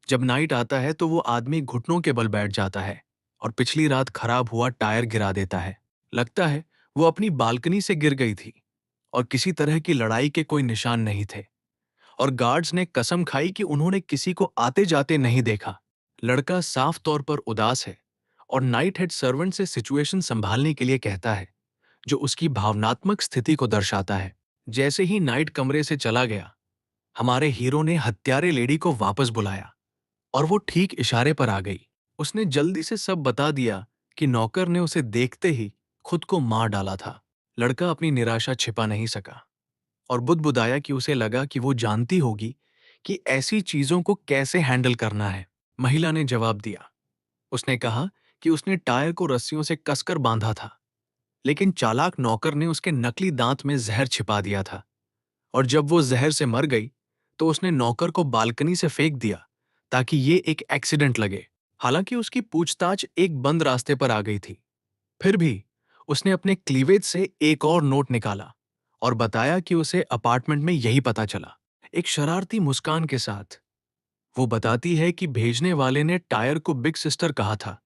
जब नाइट आता है तो वो आदमी घुटनों के बल बैठ जाता है और पिछली रात खराब हुआ टायर गिरा देता है। लगता है वो अपनी बालकनी से गिर गई थी और किसी तरह की लड़ाई के कोई निशान नहीं थे। और गार्ड्स ने कसम खाई कि उन्होंने किसी को आते जाते नहीं देखा। लड़का साफ तौर पर उदास है और नाइट हेड सर्वेंट से सिचुएशन संभालने के लिए कहता है, जो उसकी भावनात्मक स्थिति को दर्शाता है। जैसे ही नाइट कमरे से चला गया, हमारे हीरो ने हत्यारे लेडी को वापस बुलाया और वो ठीक इशारे पर आ गई। उसने जल्दी से सब बता दिया कि नौकर ने उसे देखते ही खुद को मार डाला था। लड़का अपनी निराशा छिपा नहीं सका और बुदबुदाया कि उसे लगा कि वो जानती होगी कि ऐसी चीजों को कैसे हैंडल करना है। महिला ने जवाब दिया। उसने कहा कि उसने टायर को रस्सियों से कसकर बांधा था, लेकिन चालाक नौकर ने उसके नकली दांत में जहर छिपा दिया था और जब वो जहर से मर गई तो उसने नौकर को बालकनी से फेंक दिया ताकि ये एक एक्सीडेंट लगे। हालांकि उसकी पूछताछ एक बंद रास्ते पर आ गई थी, फिर भी उसने अपने क्लीवेज से एक और नोट निकाला और बताया कि उसे अपार्टमेंट में यही पता चला। एक शरारती मुस्कान के साथ वो बताती है कि भेजने वाले ने टायर को बिग सिस्टर कहा था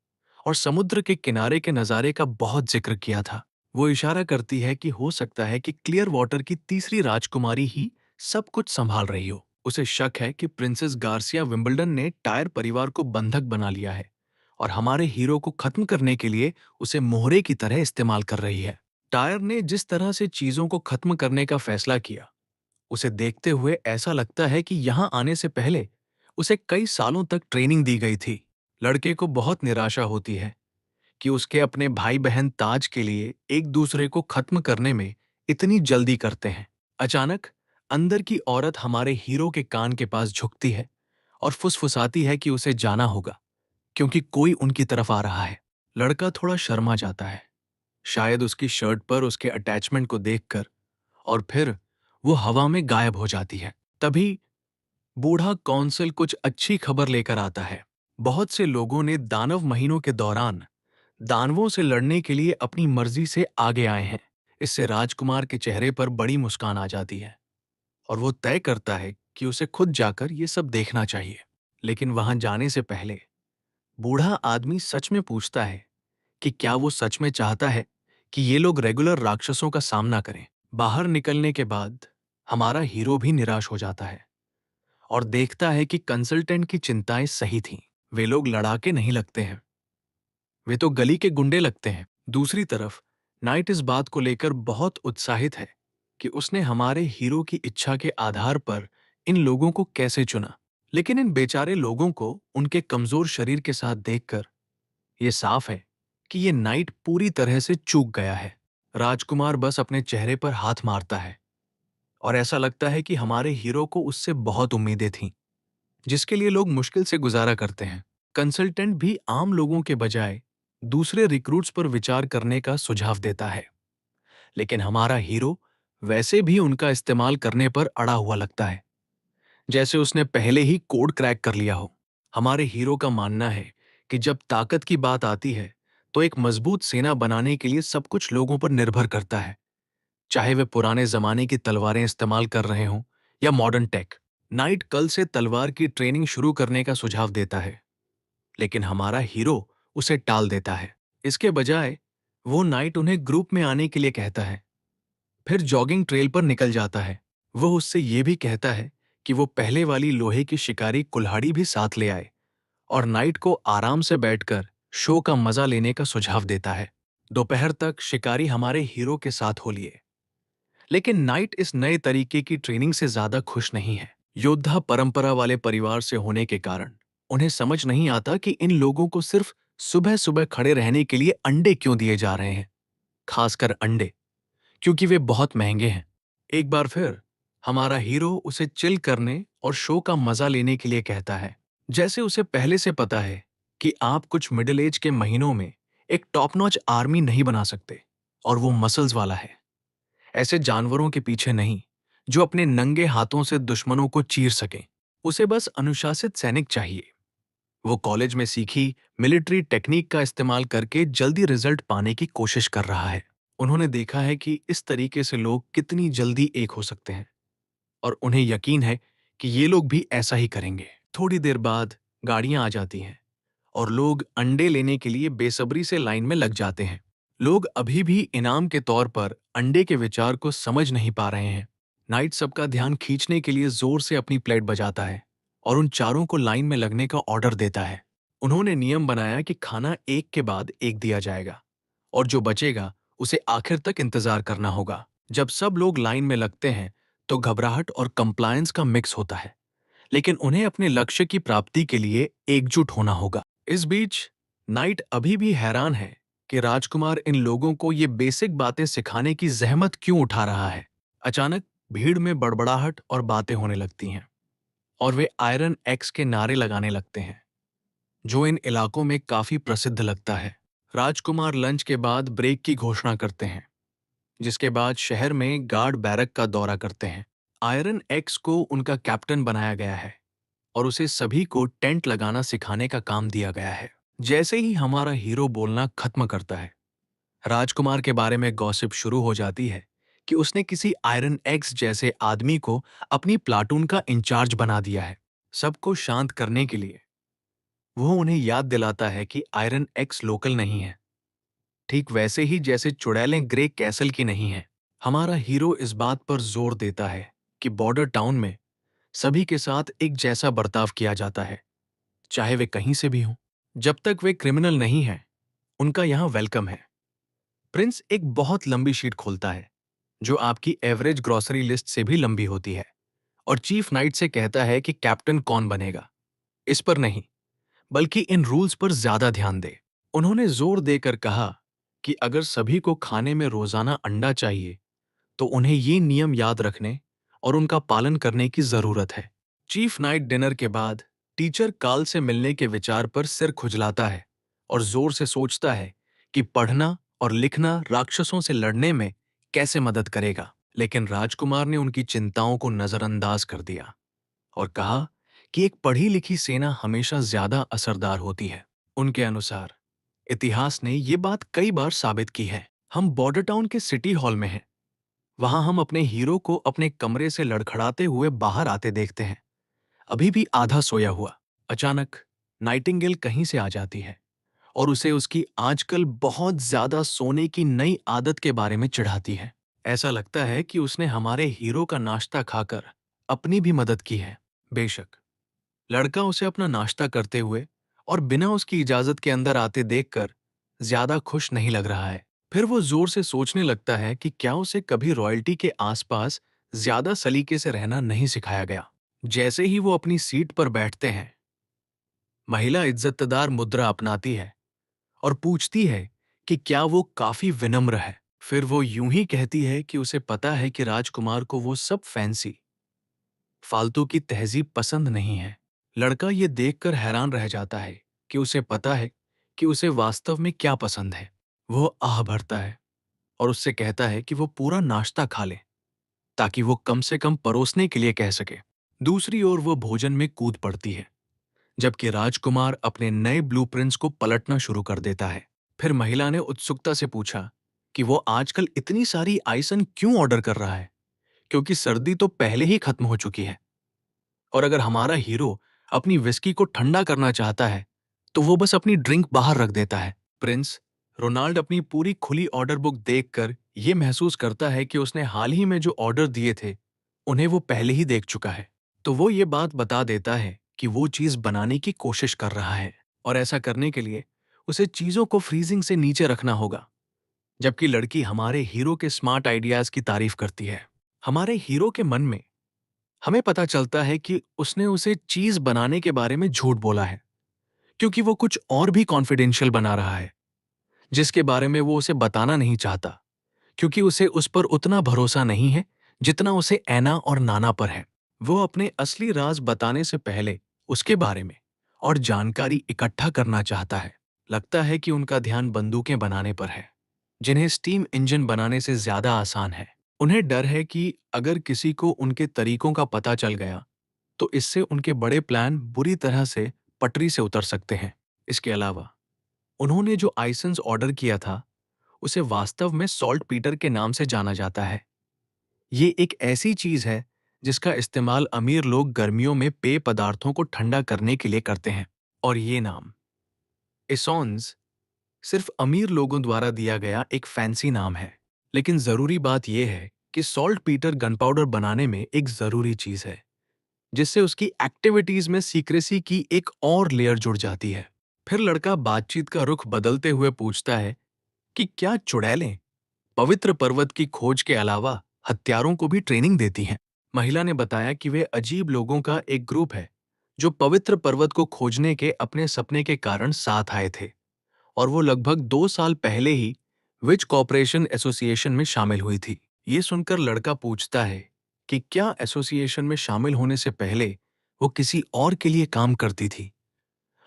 और समुद्र के किनारे के नज़ारे का बहुत जिक्र किया था। वो इशारा करती है कि हो सकता है कि क्लियर वाटर की तीसरी राजकुमारी ही सब कुछ संभाल रही हो। उसे शक है कि प्रिंसेस गार्सिया विंबलडन ने टायर परिवार को बंधक बना लिया है और हमारे हीरो को खत्म करने के लिए उसे मोहरे की तरह इस्तेमाल कर रही है। टायर ने जिस तरह से चीजों को खत्म करने का फैसला किया, उसे देखते हुए ऐसा लगता है कि यहां आने से पहले उसे कई सालों तक ट्रेनिंग दी गई थी। लड़के को बहुत निराशा होती है कि उसके अपने भाई बहन ताज के लिए एक दूसरे को खत्म करने में इतनी जल्दी करते हैं। अचानक अंदर की औरत हमारे हीरो के कान के पास झुकती है और फुसफुसाती है कि उसे जाना होगा क्योंकि कोई उनकी तरफ आ रहा है। लड़का थोड़ा शर्मा जाता है, शायद उसकी शर्ट पर उसके अटैचमेंट को देखकर, और फिर वो हवा में गायब हो जाती है। तभी बूढ़ा कौंसल कुछ अच्छी खबर लेकर आता है। बहुत से लोगों ने दानव महीनों के दौरान दानवों से लड़ने के लिए अपनी मर्जी से आगे आए हैं। इससे राजकुमार के चेहरे पर बड़ी मुस्कान आ जाती है और वो तय करता है कि उसे खुद जाकर ये सब देखना चाहिए। लेकिन वहां जाने से पहले बूढ़ा आदमी सच में पूछता है कि क्या वो सच में चाहता है कि ये लोग रेगुलर राक्षसों का सामना करें। बाहर निकलने के बाद हमारा हीरो भी निराश हो जाता है और देखता है कि कंसल्टेंट की चिंताएं सही थीं। वे लोग लड़ाके नहीं लगते हैं, वे तो गली के गुंडे लगते हैं। दूसरी तरफ नाइट इस बात को लेकर बहुत उत्साहित है कि उसने हमारे हीरो की इच्छा के आधार पर इन लोगों को कैसे चुना। लेकिन इन बेचारे लोगों को उनके कमजोर शरीर के साथ देखकर ये साफ है कि ये नाइट पूरी तरह से चूक गया है। राजकुमार बस अपने चेहरे पर हाथ मारता है और ऐसा लगता है कि हमारे हीरो को उससे बहुत उम्मीदें थीं, जिसके लिए लोग मुश्किल से गुजारा करते हैं। कंसल्टेंट भी आम लोगों के बजाय दूसरे रिक्रूट्स पर विचार करने का सुझाव देता है, लेकिन हमारा हीरो वैसे भी उनका इस्तेमाल करने पर अड़ा हुआ लगता है, जैसे उसने पहले ही कोड क्रैक कर लिया हो। हमारे हीरो का मानना है कि जब ताकत की बात आती है तो एक मजबूत सेना बनाने के लिए सब कुछ लोगों पर निर्भर करता है, चाहे वे पुराने जमाने की तलवारें इस्तेमाल कर रहे हों या मॉडर्न टेक। नाइट कल से तलवार की ट्रेनिंग शुरू करने का सुझाव देता है, लेकिन हमारा हीरो उसे टाल देता है। इसके बजाय वो नाइट उन्हें ग्रुप में आने के लिए कहता है, फिर जॉगिंग ट्रेल पर निकल जाता है। वो उससे ये भी कहता है कि वो पहले वाली लोहे की शिकारी कुल्हाड़ी भी साथ ले आए और नाइट को आराम से बैठकर शो का मजा लेने का सुझाव देता है। दोपहर तक शिकारी हमारे हीरो के साथ हो लिए, लेकिन नाइट इस नए तरीके की ट्रेनिंग से ज्यादा खुश नहीं है। योद्धा परंपरा वाले परिवार से होने के कारण उन्हें समझ नहीं आता कि इन लोगों को सिर्फ सुबह सुबह खड़े रहने के लिए अंडे क्यों दिए जा रहे हैं, खासकर अंडे, क्योंकि वे बहुत महंगे हैं। एक बार फिर हमारा हीरो उसे चिल करने और शो का मजा लेने के लिए कहता है, जैसे उसे पहले से पता है कि आप कुछ मिडिल एज के महीनों में एक टॉप नॉच आर्मी नहीं बना सकते और वो मसल्स वाला है, ऐसे जानवरों के पीछे नहीं जो अपने नंगे हाथों से दुश्मनों को चीर सकें। उसे बस अनुशासित सैनिक चाहिए। वो कॉलेज में सीखी मिलिट्री टेक्निक का इस्तेमाल करके जल्दी रिजल्ट पाने की कोशिश कर रहा है। उन्होंने देखा है कि इस तरीके से लोग कितनी जल्दी एक हो सकते हैं और उन्हें यकीन है कि ये लोग भी ऐसा ही करेंगे। थोड़ी देर बाद गाड़ियां आ जाती हैं और लोग अंडे लेने के लिए बेसब्री से लाइन में लग जाते हैं। लोग अभी भी इनाम के तौर पर अंडे के विचार को समझ नहीं पा रहे हैं। नाइट सबका ध्यान खींचने के लिए जोर से अपनी प्लेट बजाता है और उन चारों को लाइन में लगने का ऑर्डर देता है। उन्होंने नियम बनाया कि खाना एक के बाद एक दिया जाएगा और जो बचेगा उसे आखिर तक इंतजार करना होगा। जब सब लोग लाइन में लगते हैं तो घबराहट और कंप्लायंस का मिक्स होता है, लेकिन उन्हें अपने लक्ष्य की प्राप्ति के लिए एकजुट होना होगा। इस बीच नाइट अभी भी हैरान है कि राजकुमार इन लोगों को ये बेसिक बातें सिखाने की जहमत क्यों उठा रहा है। अचानक भीड़ में बड़बड़ाहट और बातें होने लगती हैं और वे आयरन एक्स के नारे लगाने लगते हैं, जो इन इलाकों में काफी प्रसिद्ध लगता है। राजकुमार लंच के बाद ब्रेक की घोषणा करते हैं, जिसके बाद शहर में गार्ड बैरक का दौरा करते हैं। आयरन एक्स को उनका कैप्टन बनाया गया है और उसे सभी को टेंट लगाना सिखाने का काम दिया गया है। जैसे ही हमारा हीरो बोलना खत्म करता है, राजकुमार के बारे में गॉसिप शुरू हो जाती है कि उसने किसी आयरन एक्स जैसे आदमी को अपनी प्लाटून का इंचार्ज बना दिया है। सबको शांत करने के लिए वो उन्हें याद दिलाता है कि आयरन एक्स लोकल नहीं है, ठीक वैसे ही जैसे चुड़ैलें ग्रे कैसल की नहीं है। हमारा हीरो इस बात पर जोर देता है कि बॉर्डर टाउन में सभी के साथ एक जैसा बर्ताव किया जाता है, चाहे वे कहीं से भी हों। जब तक वे क्रिमिनल नहीं हैं, उनका यहां वेलकम है। प्रिंस एक बहुत लंबी शीट खोलता है, जो आपकी एवरेज ग्रोसरी लिस्ट से भी लंबी होती है, और चीफ नाइट से कहता है कि कैप्टन कौन बनेगा, इस पर नहीं, बल्कि इन रूल्स पर ज्यादा ध्यान दे। उन्होंने जोर देकर कहा कि अगर सभी को खाने में रोजाना अंडा चाहिए, तो उन्हें ये नियम याद रखने और उनका पालन करने की जरूरत है। चीफ नाइट डिनर के बाद टीचर काल से मिलने के विचार पर सिर खुजलाता है और जोर से सोचता है कि पढ़ना और लिखना राक्षसों से लड़ने में कैसे मदद करेगा। लेकिन राजकुमार ने उनकी चिंताओं को नजरअंदाज कर दिया और कहा कि एक पढ़ी लिखी सेना हमेशा ज्यादा असरदार होती है। उनके अनुसार इतिहास ने ये बात कई बार साबित की है। हम बॉर्डर टाउन के सिटी हॉल में हैं। वहां हम अपने हीरो को अपने कमरे से लड़खड़ाते हुए बाहर आते देखते हैं, अभी भी आधा सोया हुआ। अचानक नाइटिंगेल कहीं से आ जाती है और उसे उसकी आजकल बहुत ज्यादा सोने की नई आदत के बारे में चिढ़ाती है। ऐसा लगता है कि उसने हमारे हीरो का नाश्ता खाकर अपनी भी मदद की है। बेशक लड़का उसे अपना नाश्ता करते हुए और बिना उसकी इजाजत के अंदर आते देखकर ज्यादा खुश नहीं लग रहा है। फिर वो जोर से सोचने लगता है कि क्या उसे कभी रॉयल्टी के आसपास ज्यादा सलीके से रहना नहीं सिखाया गया। जैसे ही वो अपनी सीट पर बैठते हैं, महिला इज्जतदार मुद्रा अपनाती है और पूछती है कि क्या वो काफी विनम्र है। फिर वो यूं ही कहती है कि उसे पता है कि राजकुमार को वो सब फैंसी फालतू की तहजीब पसंद नहीं है। लड़का ये देखकर हैरान रह जाता है कि उसे पता है कि उसे वास्तव में क्या पसंद है। वो आह भरता है और उससे कहता है कि वो पूरा नाश्ता खा ले, ताकि वो कम से कम परोसने के लिए कह सके। दूसरी ओर वो भोजन में कूद पड़ती है, जबकि राजकुमार अपने नए ब्लूप्रिंट्स को पलटना शुरू कर देता है। फिर महिला ने उत्सुकता से पूछा कि वो आजकल इतनी सारी आइसन क्यों ऑर्डर कर रहा है, क्योंकि सर्दी तो पहले ही खत्म हो चुकी है। और अगर हमारा हीरो अपनी विस्की को ठंडा करना चाहता है, तो वो बस अपनी ड्रिंक बाहर रख देता है। प्रिंस रोनाल्ड अपनी पूरी खुली ऑर्डर बुक देखकर ये महसूस करता है कि उसने हाल ही में जो ऑर्डर दिए थे, उन्हें वो पहले ही देख चुका है। तो वो ये बात बता देता है कि वो चीज बनाने की कोशिश कर रहा है, और ऐसा करने के लिए उसे चीजों को फ्रीजिंग से नीचे रखना होगा। जबकि लड़की हमारे हीरो के स्मार्ट आइडियाज की तारीफ करती है। हमारे हीरो के मन में हमें पता चलता है कि उसने उसे चीज बनाने के बारे में झूठ बोला है, क्योंकि वो कुछ और भी कॉन्फिडेंशियल बना रहा है, जिसके बारे में वो उसे बताना नहीं चाहता, क्योंकि उसे उस पर उतना भरोसा नहीं है जितना उसे ऐना और नाना पर है। वो अपने असली राज बताने से पहले उसके बारे में और जानकारी इकट्ठा करना चाहता है। लगता है कि उनका ध्यान बंदूकें बनाने पर है, जिन्हें स्टीम इंजन बनाने से ज्यादा आसान है। उन्हें डर है कि अगर किसी को उनके तरीकों का पता चल गया, तो इससे उनके बड़े प्लान बुरी तरह से पटरी से उतर सकते हैं। इसके अलावा उन्होंने जो आइसेंस ऑर्डर किया था, उसे वास्तव में सॉल्ट पीटर के नाम से जाना जाता है। ये एक ऐसी चीज है जिसका इस्तेमाल अमीर लोग गर्मियों में पेय पदार्थों को ठंडा करने के लिए करते हैं। और ये नाम एसॉन्स सिर्फ अमीर लोगों द्वारा दिया गया एक फैंसी नाम है। लेकिन जरूरी बात यह है कि सॉल्ट पीटर गन पाउडर बनाने में एक जरूरी चीज है, जिससे उसकी एक्टिविटीज में सीक्रेसी की एक और लेयर जुड़ जाती है। फिर लड़का बातचीत का रुख बदलते हुए पूछता है कि क्या चुड़ैलें पवित्र पर्वत की खोज के अलावा हत्यारों को भी ट्रेनिंग देती हैं? महिला ने बताया कि वे अजीब लोगों का एक ग्रुप है जो पवित्र पर्वत को खोजने के अपने सपने के कारण साथ आए थे, और वो लगभग 2 साल पहले ही विच कॉपरेशन एसोसिएशन में शामिल हुई थी। ये सुनकर लड़का पूछता है कि क्या एसोसिएशन में शामिल होने से पहले वो किसी और के लिए काम करती थी,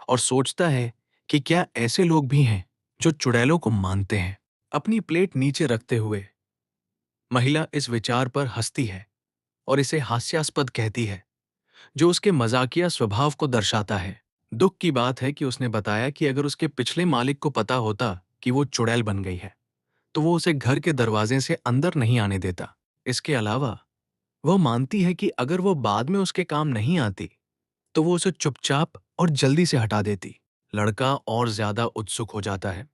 और सोचता है कि क्या ऐसे लोग भी हैं जो चुड़ैलों को मानते हैं। अपनी प्लेट नीचे रखते हुए महिला इस विचार पर हंसती है और इसे हास्यास्पद कहती है, जो उसके मजाकिया स्वभाव को दर्शाता है। दुख की बात है कि उसने बताया कि अगर उसके पिछले मालिक को पता होता कि वो चुड़ैल बन गई है, तो वो उसे घर के दरवाजे से अंदर नहीं आने देता। इसके अलावा वह मानती है कि अगर वो बाद में उसके काम नहीं आती, तो वो उसे चुपचाप और जल्दी से हटा देती। लड़का और ज्यादा उत्सुक हो जाता है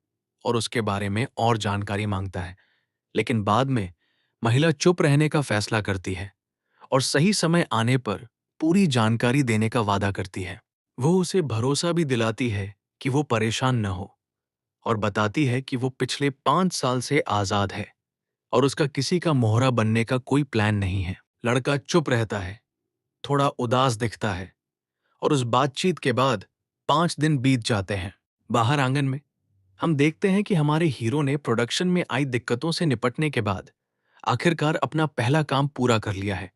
और उसके बारे में और जानकारी मांगता है, लेकिन बाद में महिला चुप रहने का फैसला करती है और सही समय आने पर पूरी जानकारी देने का वादा करती है। वो उसे भरोसा भी दिलाती है कि वो परेशान न हो, और बताती है कि वो पिछले 5 साल से आजाद है और उसका किसी का मोहरा बनने का कोई प्लान नहीं है। लड़का चुप रहता है, थोड़ा उदास दिखता है, और उस बातचीत के बाद 5 दिन बीत जाते हैं। बाहर आंगन में हम देखते हैं कि हमारे हीरो ने प्रोडक्शन में आई दिक्कतों से निपटने के बाद आखिरकार अपना पहला काम पूरा कर लिया है,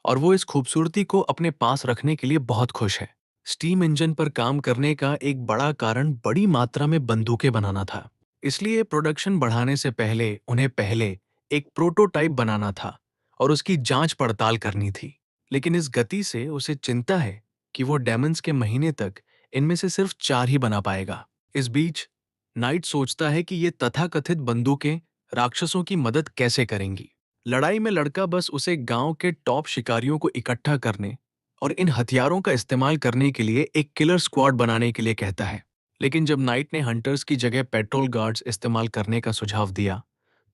और वो इस खूबसूरती को अपने पास रखने के लिए बहुत खुश है। स्टीम इंजन पर काम करने का एक बड़ा कारण बड़ी मात्रा में बंदूकें बनाना था, इसलिए प्रोडक्शन बढ़ाने से पहले उन्हें पहले एक प्रोटोटाइप बनाना था और उसकी जांच पड़ताल करनी थी। लेकिन इस गति से उसे चिंता है कि वो डेमंस के महीने तक इनमें से सिर्फ 4 ही बना पाएगा। इस बीच नाइट सोचता है कि ये तथाकथित बंदूकें राक्षसों की मदद कैसे करेंगी। लड़ाई में लड़का बस उसे गांव के टॉप शिकारियों को इकट्ठा करने और इन हथियारों का इस्तेमाल करने के लिए एक किलर स्क्वाड बनाने के लिए कहता है। लेकिन जब नाइट ने हंटर्स की जगह पेट्रोल गार्ड्स इस्तेमाल करने का सुझाव दिया,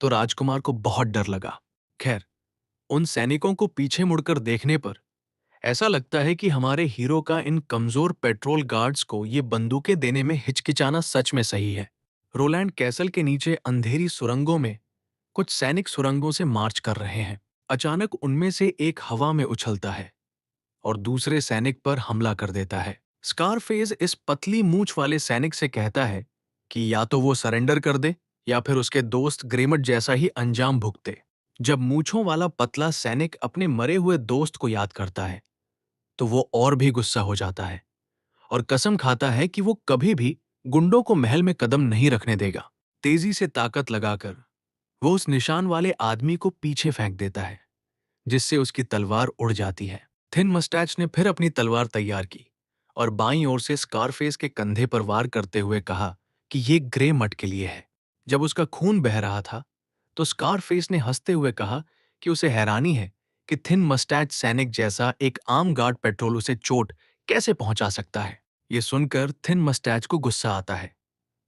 तो राजकुमार को बहुत डर लगा। खैर, उन सैनिकों को पीछे मुड़कर देखने पर ऐसा लगता है कि हमारे हीरो का इन कमजोर पेट्रोल गार्ड्स को ये बंदूकें देने में हिचकिचाना सच में सही है। रोलैंड कैसल के नीचे अंधेरी सुरंगों में कुछ सैनिक सुरंगों से मार्च कर रहे हैं। अचानक उनमें से एक हवा में उछलता है और दूसरे सैनिक पर हमला कर देता है। स्कारफेस इस पतली मूंछ वाले सैनिक से कहता है कि या तो वो सरेंडर कर दे या फिर उसके दोस्त ग्रेमट जैसा ही अंजाम भुगते। जब मूंछों वाला पतला सैनिक अपने मरे हुए दोस्त को याद करता है, तो वो और भी गुस्सा हो जाता है और कसम खाता है कि वो कभी भी गुंडों को महल में कदम नहीं रखने देगा। तेजी से ताकत लगाकर वो उस निशान वाले आदमी को पीछे फेंक देता है, जिससे उसकी तलवार उड़ जाती है। थिन मस्टैच ने फिर अपनी तलवार तैयार की और बाईं ओर से स्कारफेस के कंधे पर वार करते हुए कहा कि ये ग्रे मट के लिए है। जब उसका खून बह रहा था, तो स्कारफेस ने हंसते हुए कहा कि उसे हैरानी है कि थिन मस्टैच सैनिक जैसा एक आम गार्ड पेट्रोल उसे चोट कैसे पहुंचा सकता है। ये सुनकर थिन मस्टैच को गुस्सा आता है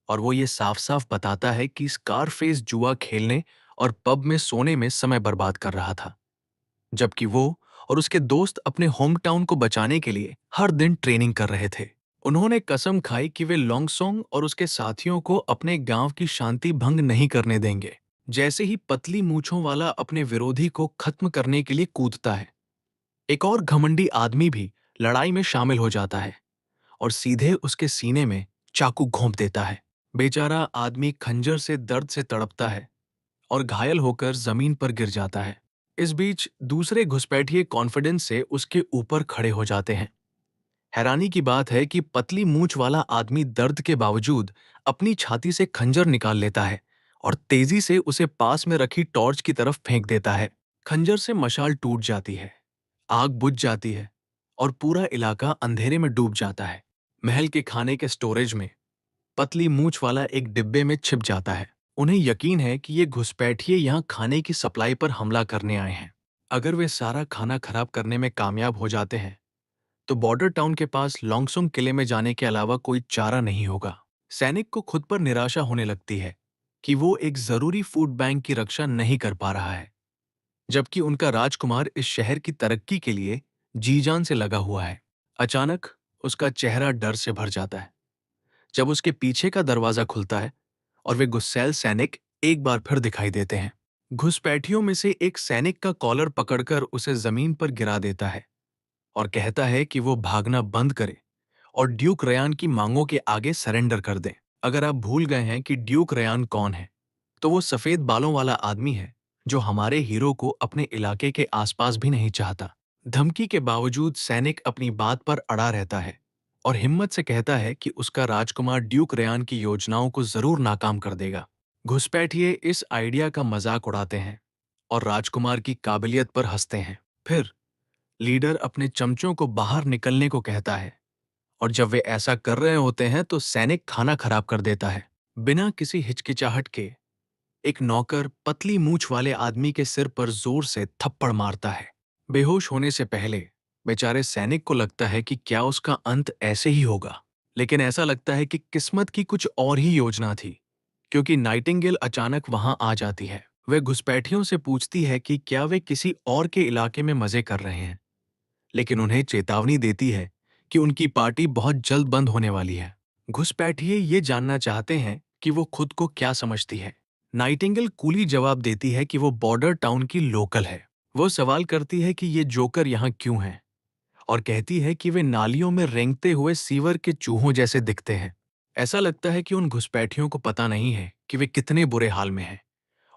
और वो ये साफ साफ बताता है कि स्कारफेस जुआ खेलने और पब में सोने में समय बर्बाद कर रहा था, जबकि वो और उसके दोस्त अपने होम टाउन को बचाने के लिए हर दिन ट्रेनिंग कर रहे थे। उन्होंने कसम खाई कि वे लॉन्गसोंग और उसके साथियों को अपने गांव की शांति भंग नहीं करने देंगे। जैसे ही पतली मूंछों वाला अपने विरोधी को खत्म करने के लिए कूदता है, एक और घमंडी आदमी भी लड़ाई में शामिल हो जाता है और सीधे उसके सीने में चाकू घोंप देता है। बेचारा आदमी खंजर से दर्द से तड़पता है और घायल होकर जमीन पर गिर जाता है। इस बीच दूसरे घुसपैठिए कॉन्फिडेंस से उसके ऊपर खड़े हो जाते हैं। हैरानी की बात है कि पतली मूंछ वाला आदमी दर्द के बावजूद अपनी छाती से खंजर निकाल लेता है और तेजी से उसे पास में रखी टॉर्च की तरफ फेंक देता है। खंजर से मशाल टूट जाती है, आग बुझ जाती है और पूरा इलाका अंधेरे में डूब जाता है। महल के खाने के स्टोरेज में पतली मूंछ वाला एक डिब्बे में छिप जाता है। उन्हें यकीन है कि ये घुसपैठिए यहाँ खाने की सप्लाई पर हमला करने आए हैं। अगर वे सारा खाना खराब करने में कामयाब हो जाते हैं तो बॉर्डर टाउन के पास लॉन्गसुंग किले में जाने के अलावा कोई चारा नहीं होगा। सैनिक को खुद पर निराशा होने लगती है कि वो एक जरूरी फूड बैंक की रक्षा नहीं कर पा रहा है, जबकि उनका राजकुमार इस शहर की तरक्की के लिए जी जान से लगा हुआ है। अचानक उसका चेहरा डर से भर जाता है जब उसके पीछे का दरवाजा खुलता है और वे गुस्सैल सैनिक एक बार फिर दिखाई देते हैं। घुसपैठियों में से एक सैनिक का कॉलर पकड़कर उसे जमीन पर गिरा देता है और कहता है कि वो भागना बंद करे और ड्यूक रयान की मांगों के आगे सरेंडर कर दें। अगर आप भूल गए हैं कि ड्यूक रयान कौन है, तो वो सफेद बालों वाला आदमी है जो हमारे हीरो को अपने इलाके के आसपास भी नहीं चाहता। धमकी के बावजूद सैनिक अपनी बात पर अड़ा रहता है और हिम्मत से कहता है कि उसका राजकुमार ड्यूक रयान की योजनाओं को जरूर नाकाम कर देगा। घुसपैठिए इस आइडिया का मजाक उड़ाते हैं और राजकुमार की काबिलियत पर हंसते हैं। फिर लीडर अपने चमचों को बाहर निकलने को कहता है और जब वे ऐसा कर रहे होते हैं तो सैनिक खाना खराब कर देता है। बिना किसी हिचकिचाहट के एक नौकर पतली मूंछ वाले आदमी के सिर पर जोर से थप्पड़ मारता है। बेहोश होने से पहले बेचारे सैनिक को लगता है कि क्या उसका अंत ऐसे ही होगा, लेकिन ऐसा लगता है कि किस्मत की कुछ और ही योजना थी, क्योंकि नाइटिंगेल अचानक वहां आ जाती है। वे घुसपैठियों से पूछती है कि क्या वे किसी और के इलाके में मजे कर रहे हैं, लेकिन उन्हें चेतावनी देती है कि उनकी पार्टी बहुत जल्द बंद होने वाली है। घुसपैठिए ये जानना चाहते हैं कि वो खुद को क्या समझती है। नाइटिंगेल कूली जवाब देती है कि वो बॉर्डर टाउन की लोकल है। वो सवाल करती है कि ये जोकर यहाँ क्यों हैं और कहती है कि वे नालियों में रेंगते हुए सीवर के चूहों जैसे दिखते हैं। ऐसा लगता है कि उन घुसपैठियों को पता नहीं है कि वे कितने बुरे हाल में हैं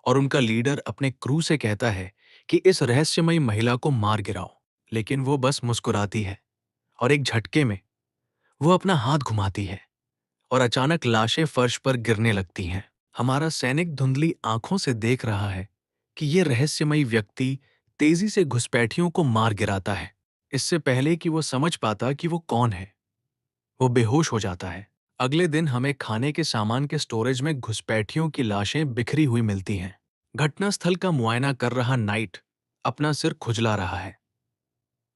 और उनका लीडर अपने क्रू से कहता है कि इस रहस्यमयी महिला को मार गिराओ, लेकिन वो बस मुस्कुराती है और एक झटके में वो अपना हाथ घुमाती है और अचानक लाशें फर्श पर गिरने लगती हैं। हमारा सैनिक धुंधली आंखों से देख रहा है कि ये रहस्यमयी व्यक्ति तेजी से घुसपैठियों को मार गिराता है। इससे पहले कि वो समझ पाता कि वो कौन है, वो बेहोश हो जाता है। अगले दिन हमें खाने के सामान के स्टोरेज में घुसपैठियों की लाशें बिखरी हुई मिलती हैं। घटनास्थल का मुआयना कर रहा नाइट अपना सिर खुजला रहा है।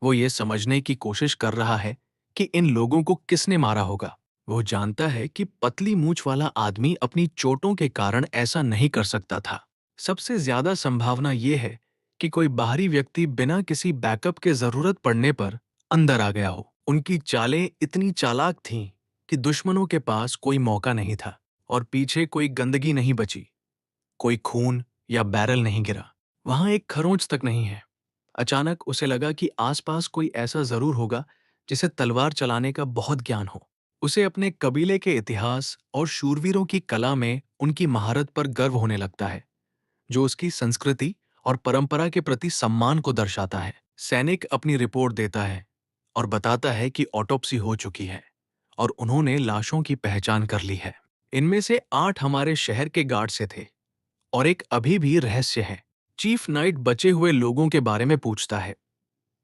वो ये समझने की कोशिश कर रहा है कि इन लोगों को किसने मारा होगा। वो जानता है कि पतली मूंछ वाला आदमी अपनी चोटों के कारण ऐसा नहीं कर सकता था। सबसे ज्यादा संभावना ये है कि कोई बाहरी व्यक्ति बिना किसी बैकअप के जरूरत पड़ने पर अंदर आ गया हो। उनकी चालें इतनी चालाक थीं कि दुश्मनों के पास कोई मौका नहीं था और पीछे कोई गंदगी नहीं बची, कोई खून या बैरल नहीं गिरा, वहां एक खरोंच तक नहीं है। अचानक उसे लगा कि आसपास कोई ऐसा जरूर होगा जिसे तलवार चलाने का बहुत ज्ञान हो। उसे अपने कबीले के इतिहास और शूरवीरों की कला में उनकी महारत पर गर्व होने लगता है, जो उसकी संस्कृति और परंपरा के प्रति सम्मान को दर्शाता है। सैनिक अपनी रिपोर्ट देता है और बताता है कि ऑटोप्सी हो चुकी है और उन्होंने लाशों की पहचान कर ली है। इनमें से 8 हमारे शहर के गार्ड से थे और एक अभी भी रहस्य है। चीफ नाइट बचे हुए लोगों के बारे में पूछता है।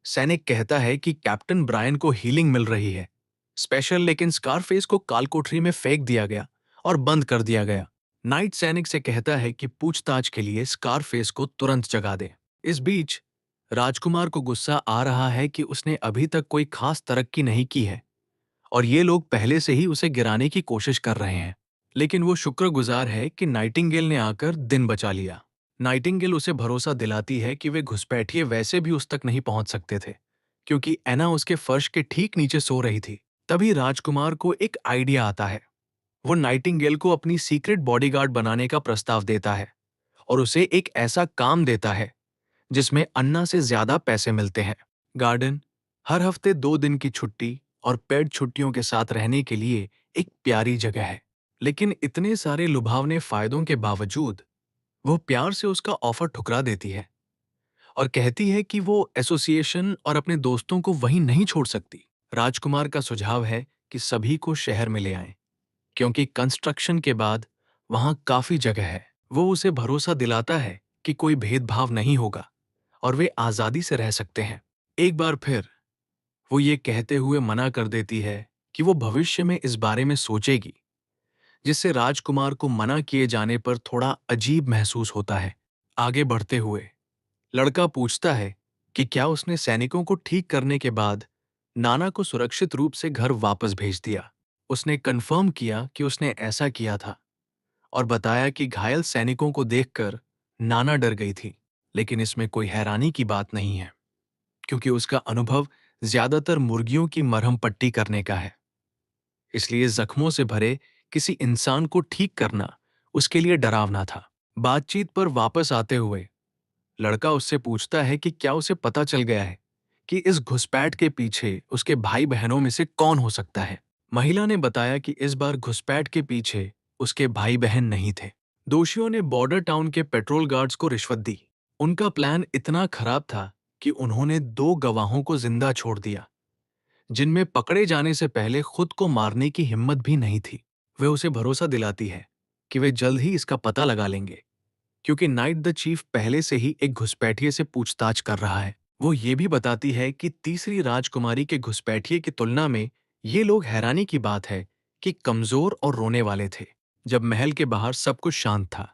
सैनिक कहता है कि कैप्टन ब्रायन को हीलिंग मिल रही है स्पेशल, लेकिन स्कारफेस को कालकोठरी में फेंक दिया गया और बंद कर दिया गया। नाइट सैनिक से कहता है कि पूछताछ के लिए स्कारफेस को तुरंत जगा दे। इस बीच राजकुमार को गुस्सा आ रहा है कि उसने अभी तक कोई खास तरक्की नहीं की है और ये लोग पहले से ही उसे गिराने की कोशिश कर रहे हैं, लेकिन वो शुक्रगुजार है कि नाइटिंगेल ने आकर दिन बचा लिया। नाइटिंगेल उसे भरोसा दिलाती है कि वे घुसपैठिए वैसे भी उस तक नहीं पहुंच सकते थे, क्योंकि एना उसके फर्श के ठीक नीचे सो रही थी। तभी राजकुमार को एक आइडिया आता है। वो नाइटिंगेल को अपनी सीक्रेट बॉडीगार्ड बनाने का प्रस्ताव देता है और उसे एक ऐसा काम देता है जिसमें अन्ना से ज्यादा पैसे मिलते हैं। गार्डन हर हफ्ते 2 दिन की छुट्टी और पेड छुट्टियों के साथ रहने के लिए एक प्यारी जगह है, लेकिन इतने सारे लुभावने फायदों के बावजूद वो प्यार से उसका ऑफर ठुकरा देती है और कहती है कि वो एसोसिएशन और अपने दोस्तों को वहीं नहीं छोड़ सकती। राजकुमार का सुझाव है कि सभी को शहर में ले आएं, क्योंकि कंस्ट्रक्शन के बाद वहां काफी जगह है। वो उसे भरोसा दिलाता है कि कोई भेदभाव नहीं होगा और वे आजादी से रह सकते हैं। एक बार फिर वो ये कहते हुए मना कर देती है कि वो भविष्य में इस बारे में सोचेगी, जिससे राजकुमार को मना किए जाने पर थोड़ा अजीब महसूस होता है। आगे बढ़ते हुए लड़का पूछता है कि क्या उसने सैनिकों को ठीक करने के बाद नाना को सुरक्षित रूप से घर वापस भेज दिया। उसने कंफर्म किया कि उसने ऐसा किया था और बताया कि घायल सैनिकों को देखकर नाना डर गई थी। लेकिन इसमें कोई हैरानी की बात नहीं है, क्योंकि उसका अनुभव ज्यादातर मुर्गियों की मरहम पट्टी करने का है। इसलिए जख्मों से भरे किसी इंसान को ठीक करना उसके लिए डरावना था। बातचीत पर वापस आते हुए लड़का उससे पूछता है कि क्या उसे पता चल गया है कि इस घुसपैठ के पीछे उसके भाई बहनों में से कौन हो सकता है। महिला ने बताया कि इस बार घुसपैठ के पीछे उसके भाई बहन नहीं थे। दोषियों ने बॉर्डर टाउन के पेट्रोल गार्ड्स को रिश्वत दी। उनका प्लान इतना खराब था कि उन्होंने 2 गवाहों को जिंदा छोड़ दिया, जिनमें पकड़े जाने से पहले खुद को मारने की हिम्मत भी नहीं थी। वे उसे भरोसा दिलाती है कि वे जल्द ही इसका पता लगा लेंगे, क्योंकि नाइट द चीफ पहले से ही एक घुसपैठिए से पूछताछ कर रहा है। वो ये भी बताती है कि तीसरी राजकुमारी के घुसपैठिए की तुलना में ये लोग हैरानी की बात है कि कमजोर और रोने वाले थे। जब महल के बाहर सब कुछ शांत था,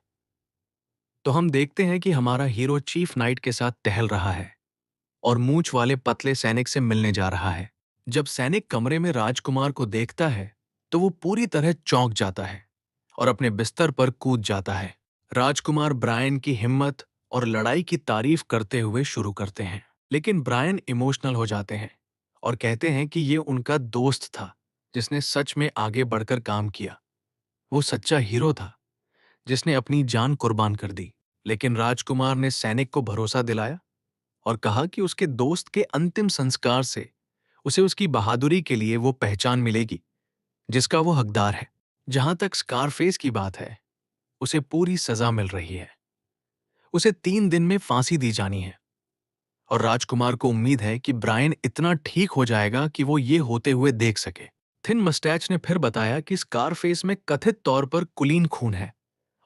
तो हम देखते हैं कि हमारा हीरो चीफ नाइट के साथ टहल रहा है और मूंछ वाले पतले सैनिक से मिलने जा रहा है। जब सैनिक कमरे में राजकुमार को देखता है, तो वो पूरी तरह चौंक जाता है और अपने बिस्तर पर कूद जाता है। राजकुमार ब्रायन की हिम्मत और लड़ाई की तारीफ करते हुए शुरू करते हैं, लेकिन ब्रायन इमोशनल हो जाते हैं और कहते हैं कि ये उनका दोस्त था जिसने सच में आगे बढ़कर काम किया। वो सच्चा हीरो था जिसने अपनी जान कुर्बान कर दी। लेकिन राजकुमार ने सैनिक को भरोसा दिलाया और कहा कि उसके दोस्त के अंतिम संस्कार से उसे उसकी बहादुरी के लिए वो पहचान मिलेगी जिसका वो हकदार है। जहां तक स्कारफेस की बात है, उसे पूरी सजा मिल रही है। उसे 3 दिन में फांसी दी जानी है और राजकुमार को उम्मीद है कि ब्रायन इतना ठीक हो जाएगा कि वो ये होते हुए देख सके। थिन मस्टैच ने फिर बताया कि स्कारफेस में कथित तौर पर कुलीन खून है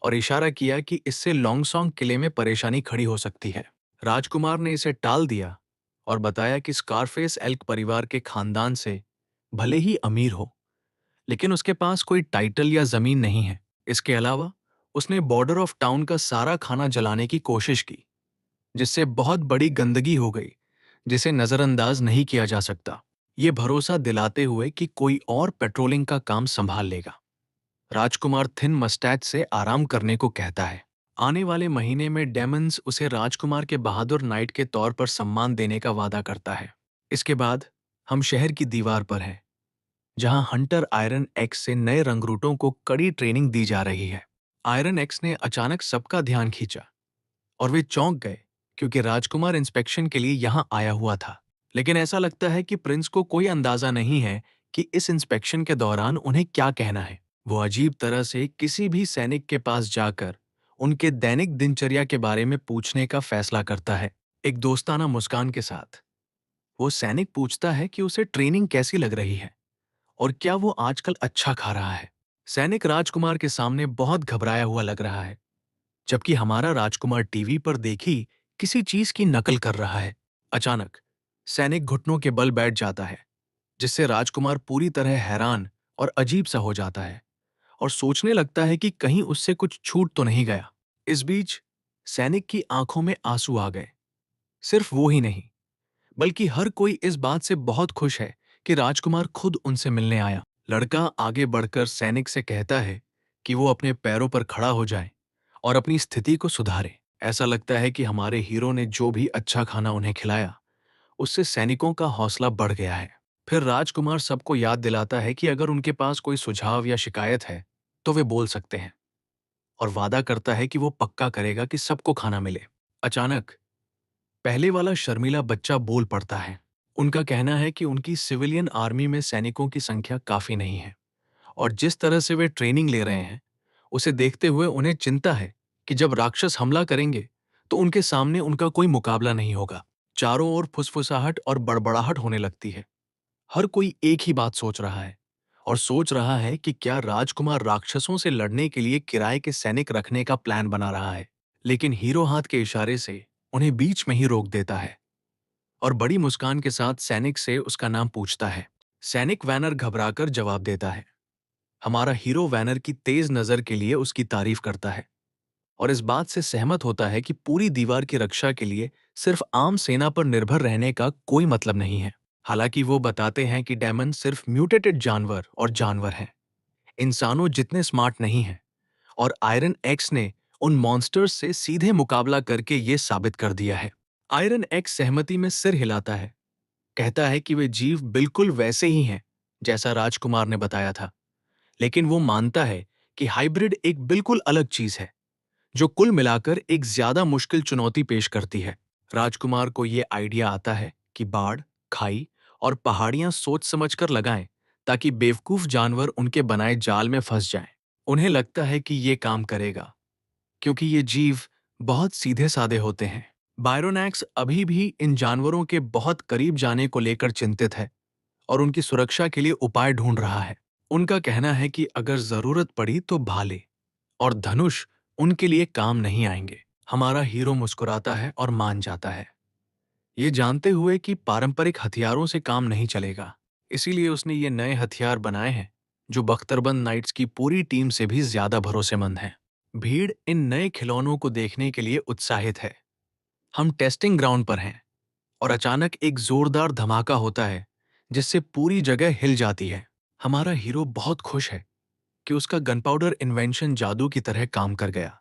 और इशारा किया कि इससे लॉन्गसॉन्ग किले में परेशानी खड़ी हो सकती है। राजकुमार ने इसे टाल दिया और बताया कि स्कारफेस एल्क परिवार के खानदान से भले ही अमीर हो, लेकिन उसके पास कोई टाइटल या जमीन नहीं है। इसके अलावा उसने बॉर्डर ऑफ टाउन का सारा खाना जलाने की कोशिश की, जिससे बहुत बड़ी गंदगी हो गई जिसे नजरअंदाज नहीं किया जा सकता। ये भरोसा दिलाते हुए कि कोई और पेट्रोलिंग का काम संभाल लेगा, राजकुमार थिन मस्टैच से आराम करने को कहता है। आने वाले महीने में डेमंस उसे राजकुमार के बहादुर नाइट के तौर पर सम्मान देने का वादा करता है। इसके बाद हम शहर की दीवार पर हैं, जहां हंटर आयरन एक्स से नए रंगरूटों को कड़ी ट्रेनिंग दी जा रही है। आयरन एक्स ने अचानक सबका ध्यान खींचा और वे चौंक गए, क्योंकि राजकुमार इंस्पेक्शन के लिए यहां आया हुआ था। लेकिन ऐसा लगता है कि प्रिंस को कोई अंदाजा नहीं है कि इस इंस्पेक्शन के दौरान उन्हें क्या कहना है। वो अजीब तरह से किसी भी सैनिक के पास जाकर उनके दैनिक दिनचर्या के बारे में पूछने का फैसला करता है। एक दोस्ताना मुस्कान के साथ वो सैनिक पूछता है कि उसे ट्रेनिंग कैसी लग रही है और क्या वो आजकल अच्छा खा रहा है। सैनिक राजकुमार के सामने बहुत घबराया हुआ लग रहा है, जबकि हमारा राजकुमार टीवी पर देखी किसी चीज की नकल कर रहा है। अचानक सैनिक घुटनों के बल बैठ जाता है, जिससे राजकुमार पूरी तरह हैरान और अजीब सा हो जाता है और सोचने लगता है कि कहीं उससे कुछ छूट तो नहीं गया। इस बीच सैनिक की आंखों में आंसू आ गए। सिर्फ वो ही नहीं, बल्कि हर कोई इस बात से बहुत खुश है कि राजकुमार खुद उनसे मिलने आया। लड़का आगे बढ़कर सैनिक से कहता है कि वो अपने पैरों पर खड़ा हो जाए और अपनी स्थिति को सुधारे। ऐसा लगता है कि हमारे हीरो ने जो भी अच्छा खाना उन्हें खिलाया, उससे सैनिकों का हौसला बढ़ गया है। फिर राजकुमार सबको याद दिलाता है कि अगर उनके पास कोई सुझाव या शिकायत है, तो वे बोल सकते हैं, और वादा करता है कि वो पक्का करेगा कि सबको खाना मिले। अचानक पहले वाला शर्मीला बच्चा बोल पड़ता है। उनका कहना है कि उनकी सिविलियन आर्मी में सैनिकों की संख्या काफी नहीं है और जिस तरह से वे ट्रेनिंग ले रहे हैं, उसे देखते हुए उन्हें चिंता है कि जब राक्षस हमला करेंगे तो उनके सामने उनका कोई मुकाबला नहीं होगा। चारों ओर फुसफुसाहट और बड़बड़ाहट होने लगती है। हर कोई एक ही बात सोच रहा है और सोच रहा है कि क्या राजकुमार राक्षसों से लड़ने के लिए किराए के सैनिक रखने का प्लान बना रहा है। लेकिन हीरो हाथ के इशारे से उन्हें बीच में ही रोक देता है और बड़ी मुस्कान के साथ सैनिक से उसका नाम पूछता है। सैनिक वैनर घबराकर जवाब देता है। हमारा हीरो वैनर की तेज नजर के लिए उसकी तारीफ करता है और इस बात से सहमत होता है कि पूरी दीवार की रक्षा के लिए सिर्फ आम सेना पर निर्भर रहने का कोई मतलब नहीं है। हालांकि वो बताते हैं कि डेमन सिर्फ म्यूटेटेड जानवर हैं, इंसानों जितने स्मार्ट नहीं हैं। और आयरन एक्स ने उन मॉन्स्टर्स से सीधे मुकाबला करके ये साबित कर दिया है। आयरन एक्स सहमति में सिर हिलाता है, कहता है कि वे जीव बिल्कुल वैसे ही हैं जैसा राजकुमार ने बताया था, लेकिन वो मानता है कि हाइब्रिड एक बिल्कुल अलग चीज है जो कुल मिलाकर एक ज्यादा मुश्किल चुनौती पेश करती है। राजकुमार को ये आइडिया आता है कि बाढ़, खाई और पहाड़ियां सोच समझकर लगाएं ताकि बेवकूफ जानवर उनके बनाए जाल में फंस जाएं। उन्हें लगता है कि ये काम करेगा क्योंकि ये जीव बहुत सीधे साधे होते हैं। बायरोनैक्स अभी भी इन जानवरों के बहुत करीब जाने को लेकर चिंतित है और उनकी सुरक्षा के लिए उपाय ढूंढ रहा है। उनका कहना है कि अगर जरूरत पड़ी तो भाले और धनुष उनके लिए काम नहीं आएंगे। हमारा हीरो मुस्कुराता है और मान जाता है, ये जानते हुए कि पारंपरिक हथियारों से काम नहीं चलेगा। इसीलिए उसने ये नए हथियार बनाए हैं जो बख्तरबंद नाइट्स की पूरी टीम से भी ज्यादा भरोसेमंद हैं। भीड़ इन नए खिलौनों को देखने के लिए उत्साहित है। हम टेस्टिंग ग्राउंड पर हैं और अचानक एक जोरदार धमाका होता है जिससे पूरी जगह हिल जाती है। हमारा हीरो बहुत खुश है कि उसका गनपाउडर इन्वेंशन जादू की तरह काम कर गया,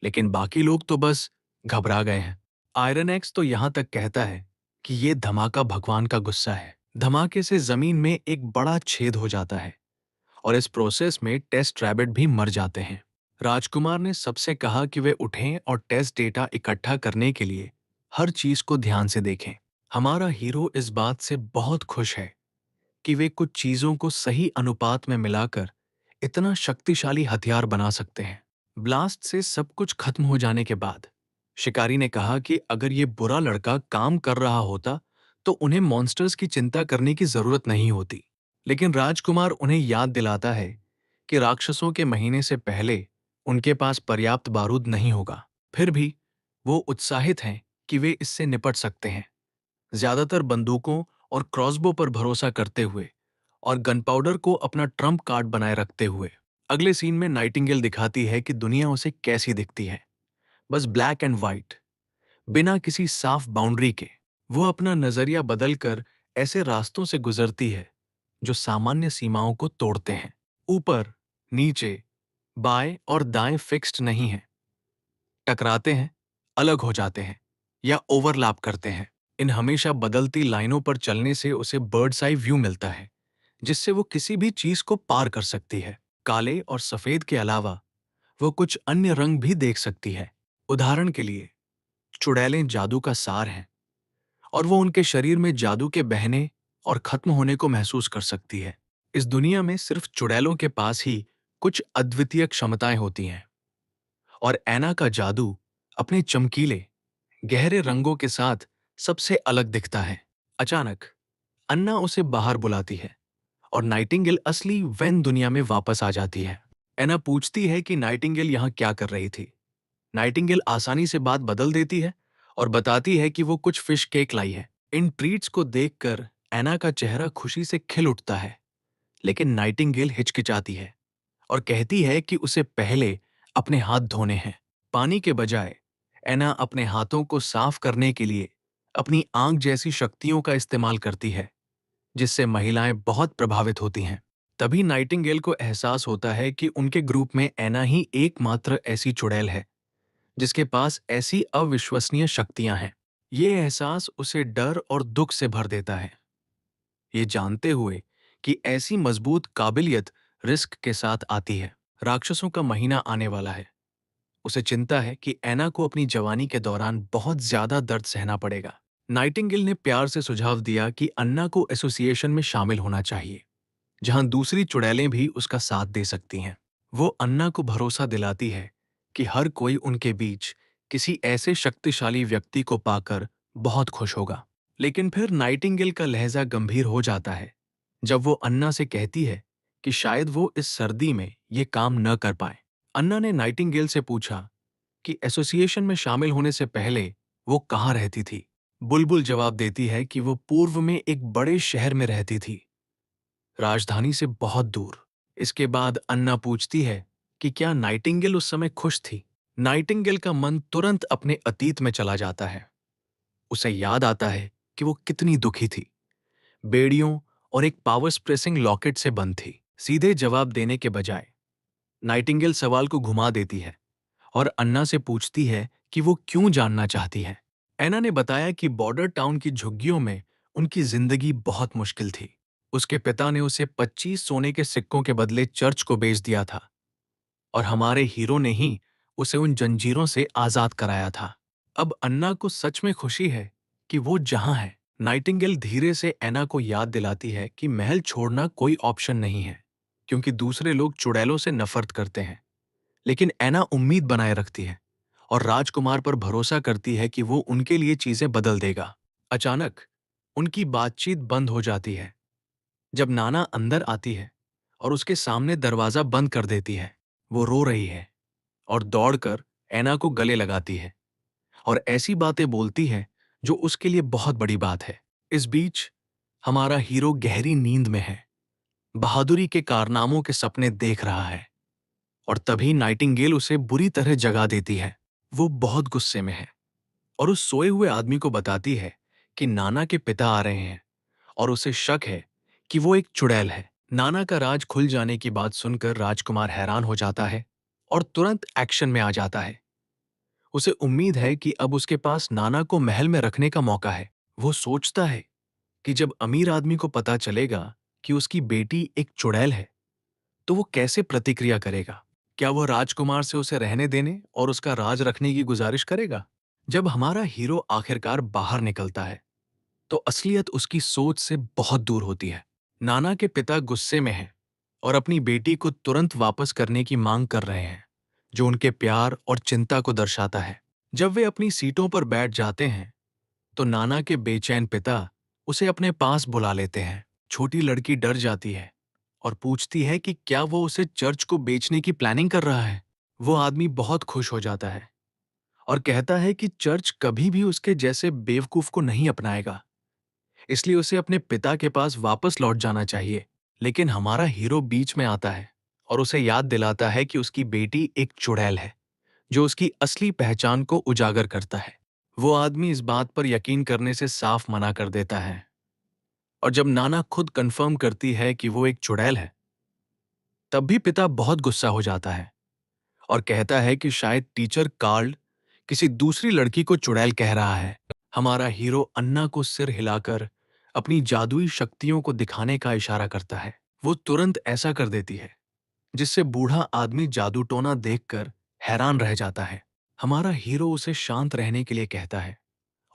लेकिन बाकी लोग तो बस घबरा गए हैं। आयरन एक्स तो यहां तक कहता है कि ये धमाका भगवान का गुस्सा है। धमाके से जमीन में एक बड़ा छेद हो जाता है और इस प्रोसेस में टेस्ट रैबिट भी मर जाते हैं। राजकुमार ने सबसे कहा कि वे उठें और टेस्ट डेटा इकट्ठा करने के लिए हर चीज को ध्यान से देखें। हमारा हीरो इस बात से बहुत खुश है कि वे कुछ चीजों को सही अनुपात में मिलाकर इतना शक्तिशाली हथियार बना सकते हैं। ब्लास्ट से सब कुछ खत्म हो जाने के बाद शिकारी ने कहा कि अगर ये बुरा लड़का काम कर रहा होता तो उन्हें मॉन्स्टर्स की चिंता करने की जरूरत नहीं होती। लेकिन राजकुमार उन्हें याद दिलाता है कि राक्षसों के महीने से पहले उनके पास पर्याप्त बारूद नहीं होगा। फिर भी वो उत्साहित हैं कि वे इससे निपट सकते हैं, ज्यादातर बंदूकों और क्रॉसबो पर भरोसा करते हुए और गनपाउडर को अपना ट्रम्प कार्ड बनाए रखते हुए। अगले सीन में नाइटिंगेल दिखाती है कि दुनिया उसे कैसी दिखती है, बस ब्लैक एंड व्हाइट, बिना किसी साफ बाउंड्री के। वो अपना नजरिया बदलकर ऐसे रास्तों से गुजरती है जो सामान्य सीमाओं को तोड़ते हैं। ऊपर, नीचे, बाएं और दाएं फिक्स्ड नहीं हैं, टकराते हैं, अलग हो जाते हैं या ओवरलैप करते हैं। इन हमेशा बदलती लाइनों पर चलने से उसे बर्ड्स आई व्यू मिलता है जिससे वो किसी भी चीज को पार कर सकती है। काले और सफेद के अलावा वो कुछ अन्य रंग भी देख सकती है। उदाहरण के लिए, चुड़ैलें जादू का सार हैं और वो उनके शरीर में जादू के बहने और खत्म होने को महसूस कर सकती है। इस दुनिया में सिर्फ चुड़ैलों के पास ही कुछ अद्वितीय क्षमताएं होती हैं और ऐना का जादू अपने चमकीले, गहरे रंगों के साथ सबसे अलग दिखता है। अचानक अन्ना उसे बाहर बुलाती है और नाइटिंगेल असली वैन दुनिया में वापस आ जाती है। एना पूछती है कि नाइटिंगेल यहाँ क्या कर रही थी। नाइटिंगेल आसानी से बात बदल देती है और बताती है कि वो कुछ फिश केक लाई है। इन ट्रीट्स को देखकर एना का चेहरा खुशी से खिल उठता है, लेकिन नाइटिंगेल हिचकिचाती है और कहती है कि उसे पहले अपने हाथ धोने हैं। पानी के बजाय एना अपने हाथों को साफ करने के लिए अपनी आंख जैसी शक्तियों का इस्तेमाल करती है, जिससे महिलाएं बहुत प्रभावित होती हैं। तभी नाइटिंगेल को एहसास होता है कि उनके ग्रुप में एना ही एकमात्र ऐसी चुड़ैल है जिसके पास ऐसी अविश्वसनीय शक्तियां हैं। ये एहसास उसे डर और दुख से भर देता है, ये जानते हुए कि ऐसी मजबूत काबिलियत रिस्क के साथ आती है। राक्षसों का महीना आने वाला है। उसे चिंता है कि एना को अपनी जवानी के दौरान बहुत ज्यादा दर्द सहना पड़ेगा। नाइटिंगेल ने प्यार से सुझाव दिया कि अन्ना को एसोसिएशन में शामिल होना चाहिए, जहां दूसरी चुड़ैलें भी उसका साथ दे सकती हैं। वो अन्ना को भरोसा दिलाती है कि हर कोई उनके बीच किसी ऐसे शक्तिशाली व्यक्ति को पाकर बहुत खुश होगा। लेकिन फिर नाइटिंगेल का लहजा गंभीर हो जाता है जब वो अन्ना से कहती है कि शायद वो इस सर्दी में ये काम न कर पाए। अन्ना ने नाइटिंगेल से पूछा कि एसोसिएशन में शामिल होने से पहले वो कहाँ रहती थी। बुलबुल जवाब देती है कि वो पूर्व में एक बड़े शहर में रहती थी, राजधानी से बहुत दूर। इसके बाद अन्ना पूछती है कि क्या नाइटिंगेल उस समय खुश थी। नाइटिंगेल का मन तुरंत अपने अतीत में चला जाता है। उसे याद आता है कि वो कितनी दुखी थी। बेड़ियों और एक पावर स्प्रेसिंग लॉकेट से बंद थी। सीधे जवाब देने के बजाय नाइटिंगेल सवाल को घुमा देती है और अन्ना से पूछती है कि वो क्यों जानना चाहती है। एना ने बताया कि बॉर्डर टाउन की झुग्गियों में उनकी जिंदगी बहुत मुश्किल थी। उसके पिता ने उसे 25 सोने के सिक्कों के बदले चर्च को बेच दिया था और हमारे हीरो ने ही उसे उन जंजीरों से आजाद कराया था। अब अन्ना को सच में खुशी है कि वो जहां है। नाइटिंगेल धीरे से एना को याद दिलाती है कि महल छोड़ना कोई ऑप्शन नहीं है, क्योंकि दूसरे लोग चुड़ैलों से नफरत करते हैं। लेकिन एना उम्मीद बनाए रखती है और राजकुमार पर भरोसा करती है कि वो उनके लिए चीजें बदल देगा। अचानक उनकी बातचीत बंद हो जाती है जब नाना अंदर आती है और उसके सामने दरवाजा बंद कर देती है। वो रो रही है और दौड़कर एना को गले लगाती है और ऐसी बातें बोलती है जो उसके लिए बहुत बड़ी बात है। इस बीच हमारा हीरो गहरी नींद में है, बहादुरी के कारनामों के सपने देख रहा है और तभी नाइटिंगेल उसे बुरी तरह जगा देती है। वो बहुत गुस्से में है और उस सोए हुए आदमी को बताती है कि नाना के पिता आ रहे हैं और उसे शक है कि वो एक चुड़ैल है। नाना का राज खुल जाने की बात सुनकर राजकुमार हैरान हो जाता है और तुरंत एक्शन में आ जाता है। उसे उम्मीद है कि अब उसके पास नाना को महल में रखने का मौका है। वो सोचता है कि जब अमीर आदमी को पता चलेगा कि उसकी बेटी एक चुड़ैल है तो वो कैसे प्रतिक्रिया करेगा। क्या वो राजकुमार से उसे रहने देने और उसका राज रखने की गुजारिश करेगा। जब हमारा हीरो आखिरकार बाहर निकलता है तो असलियत उसकी सोच से बहुत दूर होती है। नाना के पिता गुस्से में हैं और अपनी बेटी को तुरंत वापस करने की मांग कर रहे हैं, जो उनके प्यार और चिंता को दर्शाता है। जब वे अपनी सीटों पर बैठ जाते हैं तो नाना के बेचैन पिता उसे अपने पास बुला लेते हैं। छोटी लड़की डर जाती है और पूछती है कि क्या वो उसे चर्च को बेचने की प्लानिंग कर रहा है। वो आदमी बहुत खुश हो जाता है और कहता है कि चर्च कभी भी उसके जैसे बेवकूफ को नहीं अपनाएगा, इसलिए उसे अपने पिता के पास वापस लौट जाना चाहिए। लेकिन हमारा हीरो बीच में आता है और उसे याद दिलाता है कि उसकी बेटी एक चुड़ैल है, जो उसकी असली पहचान को उजागर करता है। वो आदमी इस बात पर यकीन करने से साफ मना कर देता है और जब नाना खुद कंफर्म करती है कि वो एक चुड़ैल है, तब भी पिता बहुत गुस्सा हो जाता है और कहता है कि शायद टीचर कार्ल किसी दूसरी लड़की को चुड़ैल कह रहा है। हमारा हीरो अन्ना को सिर हिलाकर अपनी जादुई शक्तियों को दिखाने का इशारा करता है। वो तुरंत ऐसा कर देती है जिससे बूढ़ा आदमी जादू टोना देखकर हैरान रह जाता है। हमारा हीरो उसे शांत रहने के लिए कहता है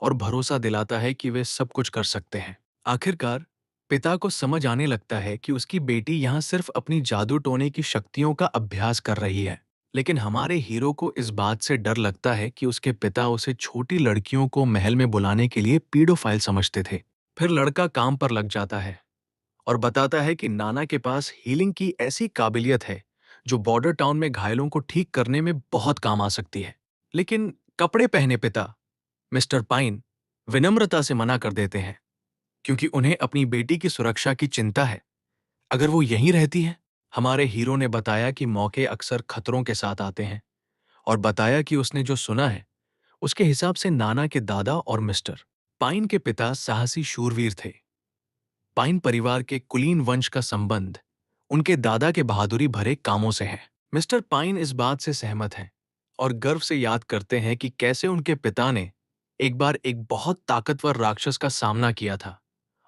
और भरोसा दिलाता है कि वे सब कुछ कर सकते हैं। आखिरकार पिता को समझ आने लगता है कि उसकी बेटी यहाँ सिर्फ अपनी जादू टोने की शक्तियों का अभ्यास कर रही है। लेकिन हमारे हीरो को इस बात से डर लगता है कि उसके पिता उसे छोटी लड़कियों को महल में बुलाने के लिए पीडोफाइल समझते थे। फिर लड़का काम पर लग जाता है और बताता है कि नाना के पास हीलिंग की ऐसी काबिलियत है जो बॉर्डर टाउन में घायलों को ठीक करने में बहुत काम आ सकती है। लेकिन कपड़े पहने पिता मिस्टर पाइन विनम्रता से मना कर देते हैं, क्योंकि उन्हें अपनी बेटी की सुरक्षा की चिंता है। अगर वो यहीं रहती है। हमारे हीरो ने बताया कि मौके अक्सर खतरों के साथ आते हैं और बताया कि उसने जो सुना है उसके हिसाब से नाना के दादा और मिस्टर पाइन के पिता साहसी शूरवीर थे। पाइन परिवार के कुलीन वंश का संबंध उनके दादा के बहादुरी भरे कामों से है। मिस्टर पाइन इस बात से सहमत हैं और गर्व से याद करते हैं कि कैसे उनके पिता ने एक बार एक बहुत ताकतवर राक्षस का सामना किया था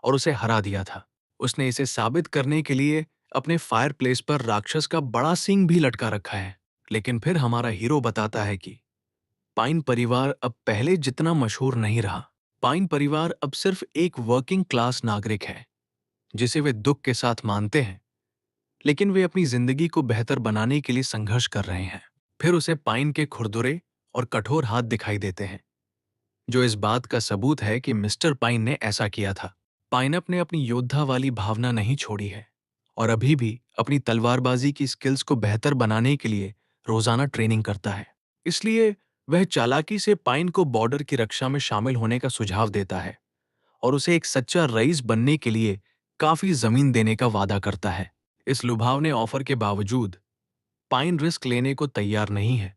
और उसे हरा दिया था। उसने इसे साबित करने के लिए अपने फायरप्लेस पर राक्षस का बड़ा सींग भी लटका रखा है। लेकिन फिर हमारा हीरो बताता है कि पाइन परिवार अब पहले जितना मशहूर नहीं रहा। पाइन परिवार अब सिर्फ एक वर्किंग क्लास नागरिक है जिसे वे दुख के साथ मानते हैं, लेकिन वे अपनी जिंदगी को बेहतर बनाने के लिए संघर्ष कर रहे हैं। फिर उसे पाइन के खुरदुरे और कठोर हाथ दिखाई देते हैं, जो इस बात का सबूत है कि मिस्टर पाइन ने ऐसा किया था। पाइनअप ने अपनी योद्धा वाली भावना नहीं छोड़ी है और अभी भी अपनी तलवारबाजी की स्किल्स को बेहतर बनाने के लिए रोजाना ट्रेनिंग करता है। इसलिए वह चालाकी से पाइन को बॉर्डर की रक्षा में शामिल होने का सुझाव देता है और उसे एक सच्चा रईस बनने के लिए काफी जमीन देने का वादा करता है। इस लुभावने ऑफर के बावजूद पाइन रिस्क लेने को तैयार नहीं है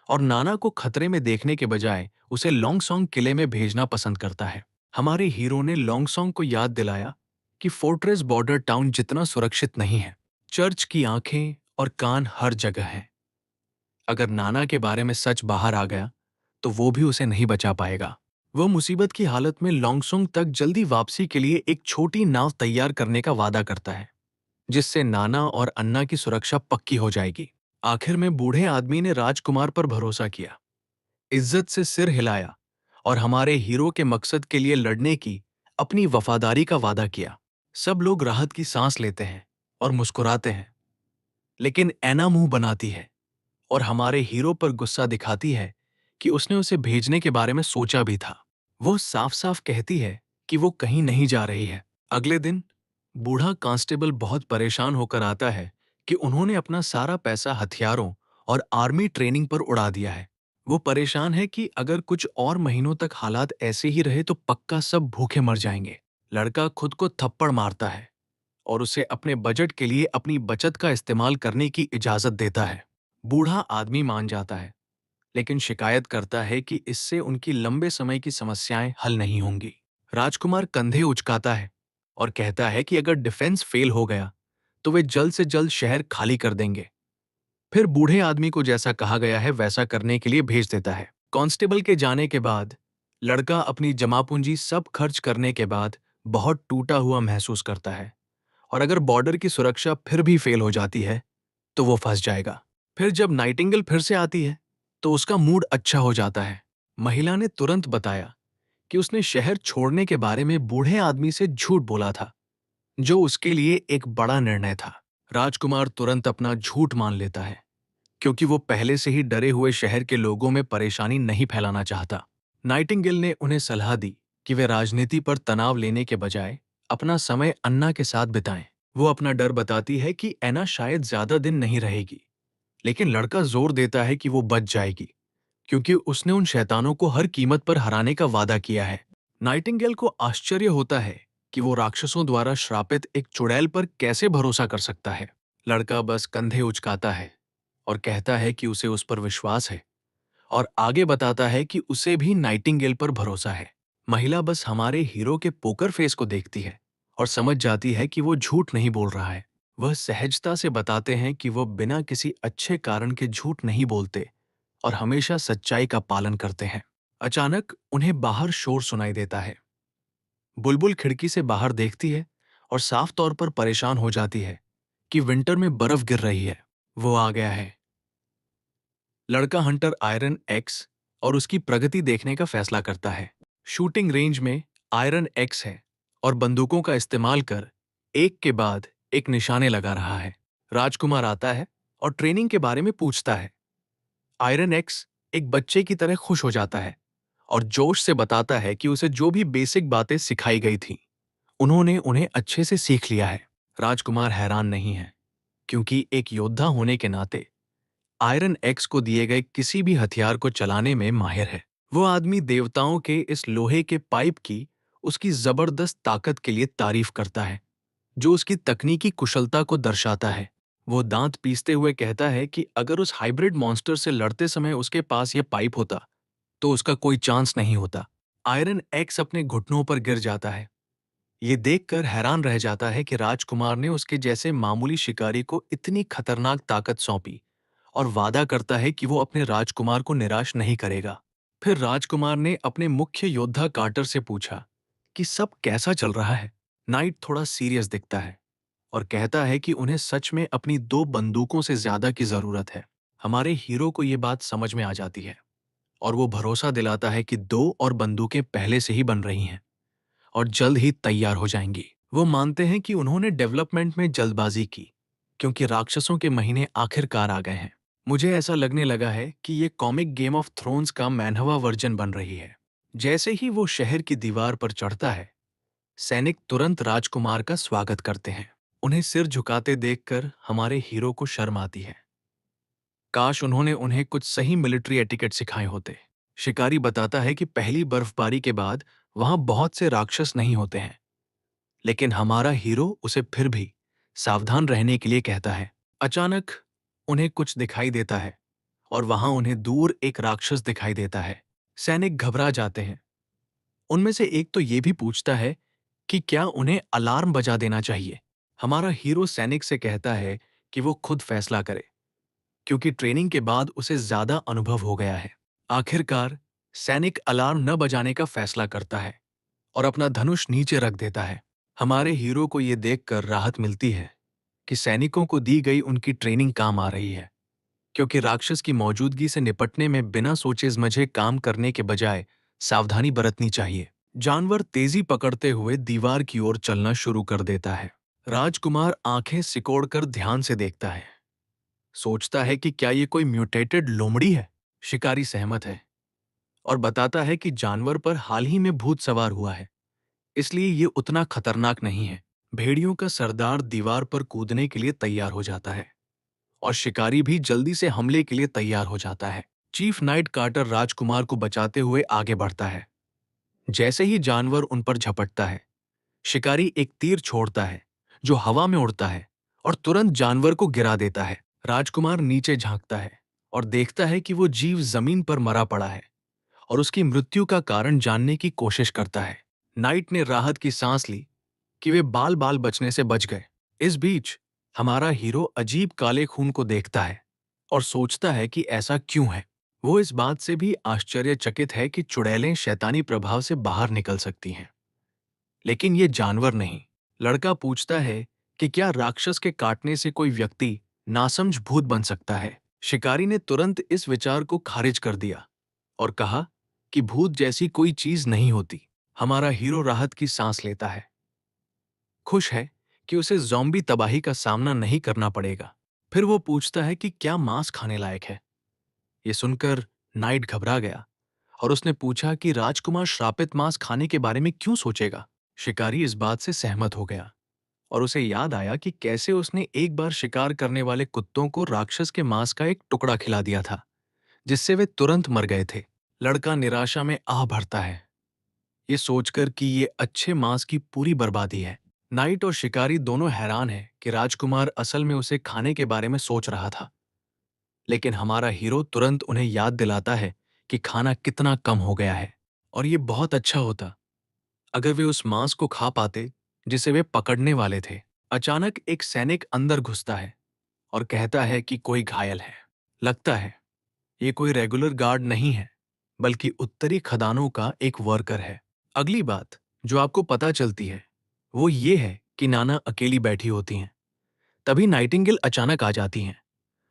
और नाना को खतरे में देखने के बजाय उसे लॉन्गसोंग किले में भेजना पसंद करता है। हमारे हीरो ने लॉन्गसोंग को याद दिलाया कि फोर्ट्रेस बॉर्डर टाउन जितना सुरक्षित नहीं है। चर्च की आंखें और कान हर जगह हैं। अगर नाना के बारे में सच बाहर आ गया तो वो भी उसे नहीं बचा पाएगा। वो मुसीबत की हालत में लॉन्गसोंग तक जल्दी वापसी के लिए एक छोटी नाव तैयार करने का वादा करता है, जिससे नाना और अन्ना की सुरक्षा पक्की हो जाएगी। आखिर में बूढ़े आदमी ने राजकुमार पर भरोसा किया, इज्जत से सिर हिलाया और हमारे हीरो के मकसद के लिए लड़ने की अपनी वफादारी का वादा किया। सब लोग राहत की सांस लेते हैं और मुस्कुराते हैं, लेकिन ऐना मुंह बनाती है और हमारे हीरो पर गुस्सा दिखाती है कि उसने उसे भेजने के बारे में सोचा भी था। वो साफ साफ कहती है कि वो कहीं नहीं जा रही है। अगले दिन बूढ़ा कांस्टेबल बहुत परेशान होकर आता है कि उन्होंने अपना सारा पैसा हथियारों और आर्मी ट्रेनिंग पर उड़ा दिया है। वो परेशान है कि अगर कुछ और महीनों तक हालात ऐसे ही रहे तो पक्का सब भूखे मर जाएंगे। लड़का खुद को थप्पड़ मारता है और उसे अपने बजट के लिए अपनी बचत का इस्तेमाल करने की इजाजत देता है। बूढ़ा आदमी मान जाता है, लेकिन शिकायत करता है कि इससे उनकी लंबे समय की समस्याएं हल नहीं होंगी। राजकुमार कंधे उचकाता है और कहता है कि अगर डिफेंस फेल हो गया तो वे जल्द से जल्द शहर खाली कर देंगे। फिर बूढ़े आदमी को जैसा कहा गया है वैसा करने के लिए भेज देता है। कांस्टेबल के जाने के बाद लड़का अपनी जमा पूंजी सब खर्च करने के बाद बहुत टूटा हुआ महसूस करता है, और अगर बॉर्डर की सुरक्षा फिर भी फेल हो जाती है तो वो फंस जाएगा। फिर जब नाइटिंगेल फिर से आती है तो उसका मूड अच्छा हो जाता है। महिला ने तुरंत बताया कि उसने शहर छोड़ने के बारे में बूढ़े आदमी से झूठ बोला था, जो उसके लिए एक बड़ा निर्णय था। राजकुमार तुरंत अपना झूठ मान लेता है, क्योंकि वो पहले से ही डरे हुए शहर के लोगों में परेशानी नहीं फैलाना चाहता। नाइटिंगेल ने उन्हें सलाह दी कि वे राजनीति पर तनाव लेने के बजाय अपना समय अन्ना के साथ बिताएं। वो अपना डर बताती है कि ऐना शायद ज्यादा दिन नहीं रहेगी, लेकिन लड़का जोर देता है कि वो बच जाएगी, क्योंकि उसने उन शैतानों को हर कीमत पर हराने का वादा किया है। नाइटिंगेल को आश्चर्य होता है कि वो राक्षसों द्वारा श्रापित एक चुड़ैल पर कैसे भरोसा कर सकता है। लड़का बस कंधे उचकाता है और कहता है कि उसे उस पर विश्वास है, और आगे बताता है कि उसे भी नाइटिंगेल पर भरोसा है। महिला बस हमारे हीरो के पोकर फेस को देखती है और समझ जाती है कि वो झूठ नहीं बोल रहा है। वह सहजता से बताते हैं कि वो बिना किसी अच्छे कारण के झूठ नहीं बोलते और हमेशा सच्चाई का पालन करते हैं। अचानक उन्हें बाहर शोर सुनाई देता है। बुलबुल खिड़की से बाहर देखती है और साफ तौर पर परेशान हो जाती है कि विंटर में बर्फ गिर रही है। वो आ गया है। लड़का हंटर आयरन एक्स और उसकी प्रगति देखने का फैसला करता है। शूटिंग रेंज में आयरन एक्स है और बंदूकों का इस्तेमाल कर एक के बाद एक निशाने लगा रहा है। राजकुमार आता है और ट्रेनिंग के बारे में पूछता है। आयरन एक्स एक बच्चे की तरह खुश हो जाता है और जोश से बताता है कि उसे जो भी बेसिक बातें सिखाई गई थी उन्होंने उन्हें अच्छे से सीख लिया है। राजकुमार हैरान नहीं है, क्योंकि एक योद्धा होने के नाते आयरन एक्स को दिए गए किसी भी हथियार को चलाने में माहिर है। वो आदमी देवताओं के इस लोहे के पाइप की उसकी जबरदस्त ताकत के लिए तारीफ करता है, जो उसकी तकनीकी कुशलता को दर्शाता है। वो दांत पीसते हुए कहता है कि अगर उस हाइब्रिड मॉन्स्टर से लड़ते समय उसके पास यह पाइप होता तो उसका कोई चांस नहीं होता। आयरन एक्स अपने घुटनों पर गिर जाता है। ये देखकर हैरान रह जाता है कि राजकुमार ने उसके जैसे मामूली शिकारी को इतनी खतरनाक ताकत सौंपी, और वादा करता है कि वो अपने राजकुमार को निराश नहीं करेगा। फिर राजकुमार ने अपने मुख्य योद्धा कार्टर से पूछा कि सब कैसा चल रहा है। नाइट थोड़ा सीरियस दिखता है और कहता है कि उन्हें सच में अपनी 2 बंदूकों से ज्यादा की जरूरत है। हमारे हीरो को ये बात समझ में आ जाती है और वो भरोसा दिलाता है कि 2 और बंदूकें पहले से ही बन रही हैं और जल्द ही तैयार हो जाएंगी। वो मानते हैं कि उन्होंने डेवलपमेंट में जल्दबाजी की, क्योंकि राक्षसों के महीने आखिरकार आ गए हैं। मुझे ऐसा लगने लगा है कि ये कॉमिक गेम ऑफ थ्रोन्स का मैनहवा वर्जन बन रही है। जैसे ही वो शहर की दीवार पर चढ़ता है, सैनिक तुरंत राजकुमार का स्वागत करते हैं। उन्हें सिर झुकाते देखकर हमारे हीरो को शर्म आती है। काश उन्होंने उन्हें कुछ सही मिलिट्री एटिकेट सिखाए होते। शिकारी बताता है कि पहली बर्फबारी के बाद वहां बहुत से राक्षस नहीं होते हैं, लेकिन हमारा हीरो उसे फिर भी सावधान रहने के लिए कहता है। अचानक उन्हें कुछ दिखाई देता है और वहां उन्हें दूर एक राक्षस दिखाई देता है। सैनिक घबरा जाते हैं। उनमें से एक तो ये भी पूछता है कि क्या उन्हें अलार्म बजा देना चाहिए। हमारा हीरो सैनिक से कहता है कि वो खुद फैसला करे, क्योंकि ट्रेनिंग के बाद उसे ज्यादा अनुभव हो गया है। आखिरकार सैनिक अलार्म न बजाने का फैसला करता है और अपना धनुष नीचे रख देता है। हमारे हीरो को ये देखकर राहत मिलती है कि सैनिकों को दी गई उनकी ट्रेनिंग काम आ रही है, क्योंकि राक्षस की मौजूदगी से निपटने में बिना सोचे समझे काम करने के बजाय सावधानी बरतनी चाहिए। जानवर तेजी पकड़ते हुए दीवार की ओर चलना शुरू कर देता है। राजकुमार आंखें सिकोड़कर ध्यान से देखता है। सोचता है कि क्या ये कोई म्यूटेटेड लोमड़ी है। शिकारी सहमत है और बताता है कि जानवर पर हाल ही में भूत सवार हुआ है, इसलिए ये उतना खतरनाक नहीं है। भेड़ियों का सरदार दीवार पर कूदने के लिए तैयार हो जाता है और शिकारी भी जल्दी से हमले के लिए तैयार हो जाता है। चीफ नाइट कार्टर राजकुमार को बचाते हुए आगे बढ़ता है। जैसे ही जानवर उन पर झपटता है, शिकारी एक तीर छोड़ता है जो हवा में उड़ता है और तुरंत जानवर को गिरा देता है। राजकुमार नीचे झांकता है और देखता है कि वो जीव जमीन पर मरा पड़ा है और उसकी मृत्यु का कारण जानने की कोशिश करता है। नाइट ने राहत की सांस ली कि वे बाल बाल बचने से बच गए। इस बीच हमारा हीरो अजीब काले खून को देखता है और सोचता है कि ऐसा क्यों है। वो इस बात से भी आश्चर्यचकित है कि चुड़ैलें शैतानी प्रभाव से बाहर निकल सकती हैं, लेकिन ये जानवर नहीं। लड़का पूछता है कि क्या राक्षस के काटने से कोई व्यक्ति नासमझ भूत बन सकता है। शिकारी ने तुरंत इस विचार को खारिज कर दिया और कहा कि भूत जैसी कोई चीज नहीं होती। हमारा हीरो राहत की सांस लेता है, खुश है कि उसे ज़ॉम्बी तबाही का सामना नहीं करना पड़ेगा। फिर वो पूछता है कि क्या मांस खाने लायक है। ये सुनकर नाइट घबरा गया और उसने पूछा कि राजकुमार श्रापित मांस खाने के बारे में क्यों सोचेगा। शिकारी इस बात से सहमत हो गया और उसे याद आया कि कैसे उसने एक बार शिकार करने वाले कुत्तों को राक्षस के मांस का एक टुकड़ा खिला दिया था, जिससे वे तुरंत मर गए थे। लड़का निराशा में आह भरता है, ये सोचकर कि ये अच्छे मांस की पूरी बर्बादी है। नाइट और शिकारी दोनों हैरान हैं कि राजकुमार असल में उसे खाने के बारे में सोच रहा था, लेकिन हमारा हीरो तुरंत उन्हें याद दिलाता है कि खाना कितना कम हो गया है और ये बहुत अच्छा होता अगर वे उस मांस को खा पाते जिसे वे पकड़ने वाले थे। अचानक एक सैनिक अंदर घुसता है और कहता है कि कोई घायल है। लगता है ये कोई रेगुलर गार्ड नहीं है, बल्कि उत्तरी खदानों का एक वर्कर है। अगली बात जो आपको पता चलती है वो ये है कि नाना अकेली बैठी होती हैं। तभी नाइटिंगेल अचानक आ जाती हैं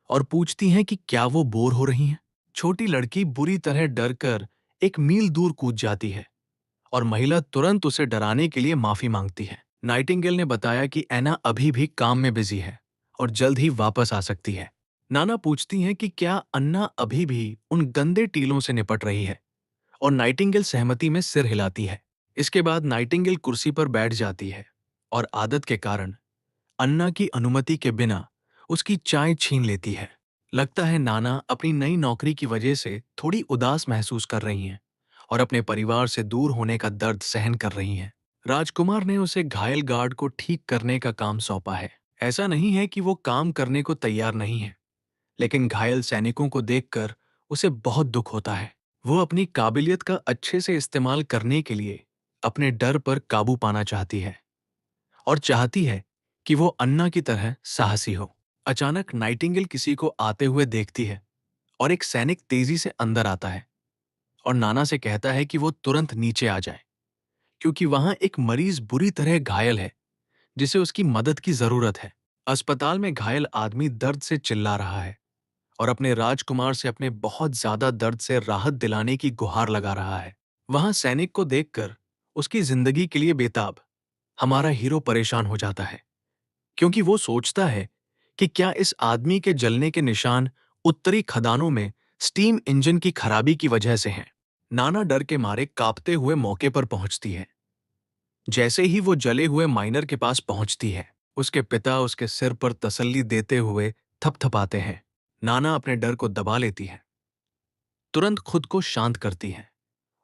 और पूछती हैं कि क्या वो बोर हो रही हैं। छोटी लड़की बुरी तरह डर कर एक मील दूर कूद जाती है और महिला तुरंत उसे डराने के लिए माफी मांगती है। नाइटिंगेल ने बताया कि एना अभी भी काम में बिजी है और जल्द ही वापस आ सकती है। नाना पूछती हैं कि क्या अन्ना अभी भी उन गंदे टीलों से निपट रही है और नाइटिंगेल सहमति में सिर हिलाती है। इसके बाद नाइटिंगेल कुर्सी पर बैठ जाती है और आदत के कारण अन्ना की अनुमति के बिना उसकी चाय छीन लेती है। लगता है नाना अपनी नई नौकरी की वजह से थोड़ी उदास महसूस कर रही हैं और अपने परिवार से दूर होने का दर्द सहन कर रही हैं। राजकुमार ने उसे घायल गार्ड को ठीक करने का काम सौंपा है। ऐसा नहीं है कि वो काम करने को तैयार नहीं है, लेकिन घायल सैनिकों को देखकर उसे बहुत दुख होता है। वो अपनी काबिलियत का अच्छे से इस्तेमाल करने के लिए अपने डर पर काबू पाना चाहती है और चाहती है कि वो अन्ना की तरह साहसी हो। अचानक नाइटिंगेल किसी को आते हुए देखती है और एक सैनिक तेजी से अंदर आता है और नाना से कहता है कि वो तुरंत नीचे आ जाए, क्योंकि वहां एक मरीज बुरी तरह घायल है जिसे उसकी मदद की जरूरत है। अस्पताल में घायल आदमी दर्द से चिल्ला रहा है और अपने राजकुमार से अपने बहुत ज्यादा दर्द से राहत दिलाने की गुहार लगा रहा है। वहां सैनिक को देखकर उसकी जिंदगी के लिए बेताब हमारा हीरो परेशान हो जाता है, क्योंकि वो सोचता है कि क्या इस आदमी के जलने के निशान उत्तरी खदानों में स्टीम इंजन की खराबी की वजह से हैं। नाना डर के मारे कांपते हुए मौके पर पहुंचती है। जैसे ही वो जले हुए माइनर के पास पहुंचती है, उसके पिता उसके सिर पर तसल्ली देते हुए थपथपाते हैं। नाना अपने डर को दबा लेती है, तुरंत खुद को शांत करती है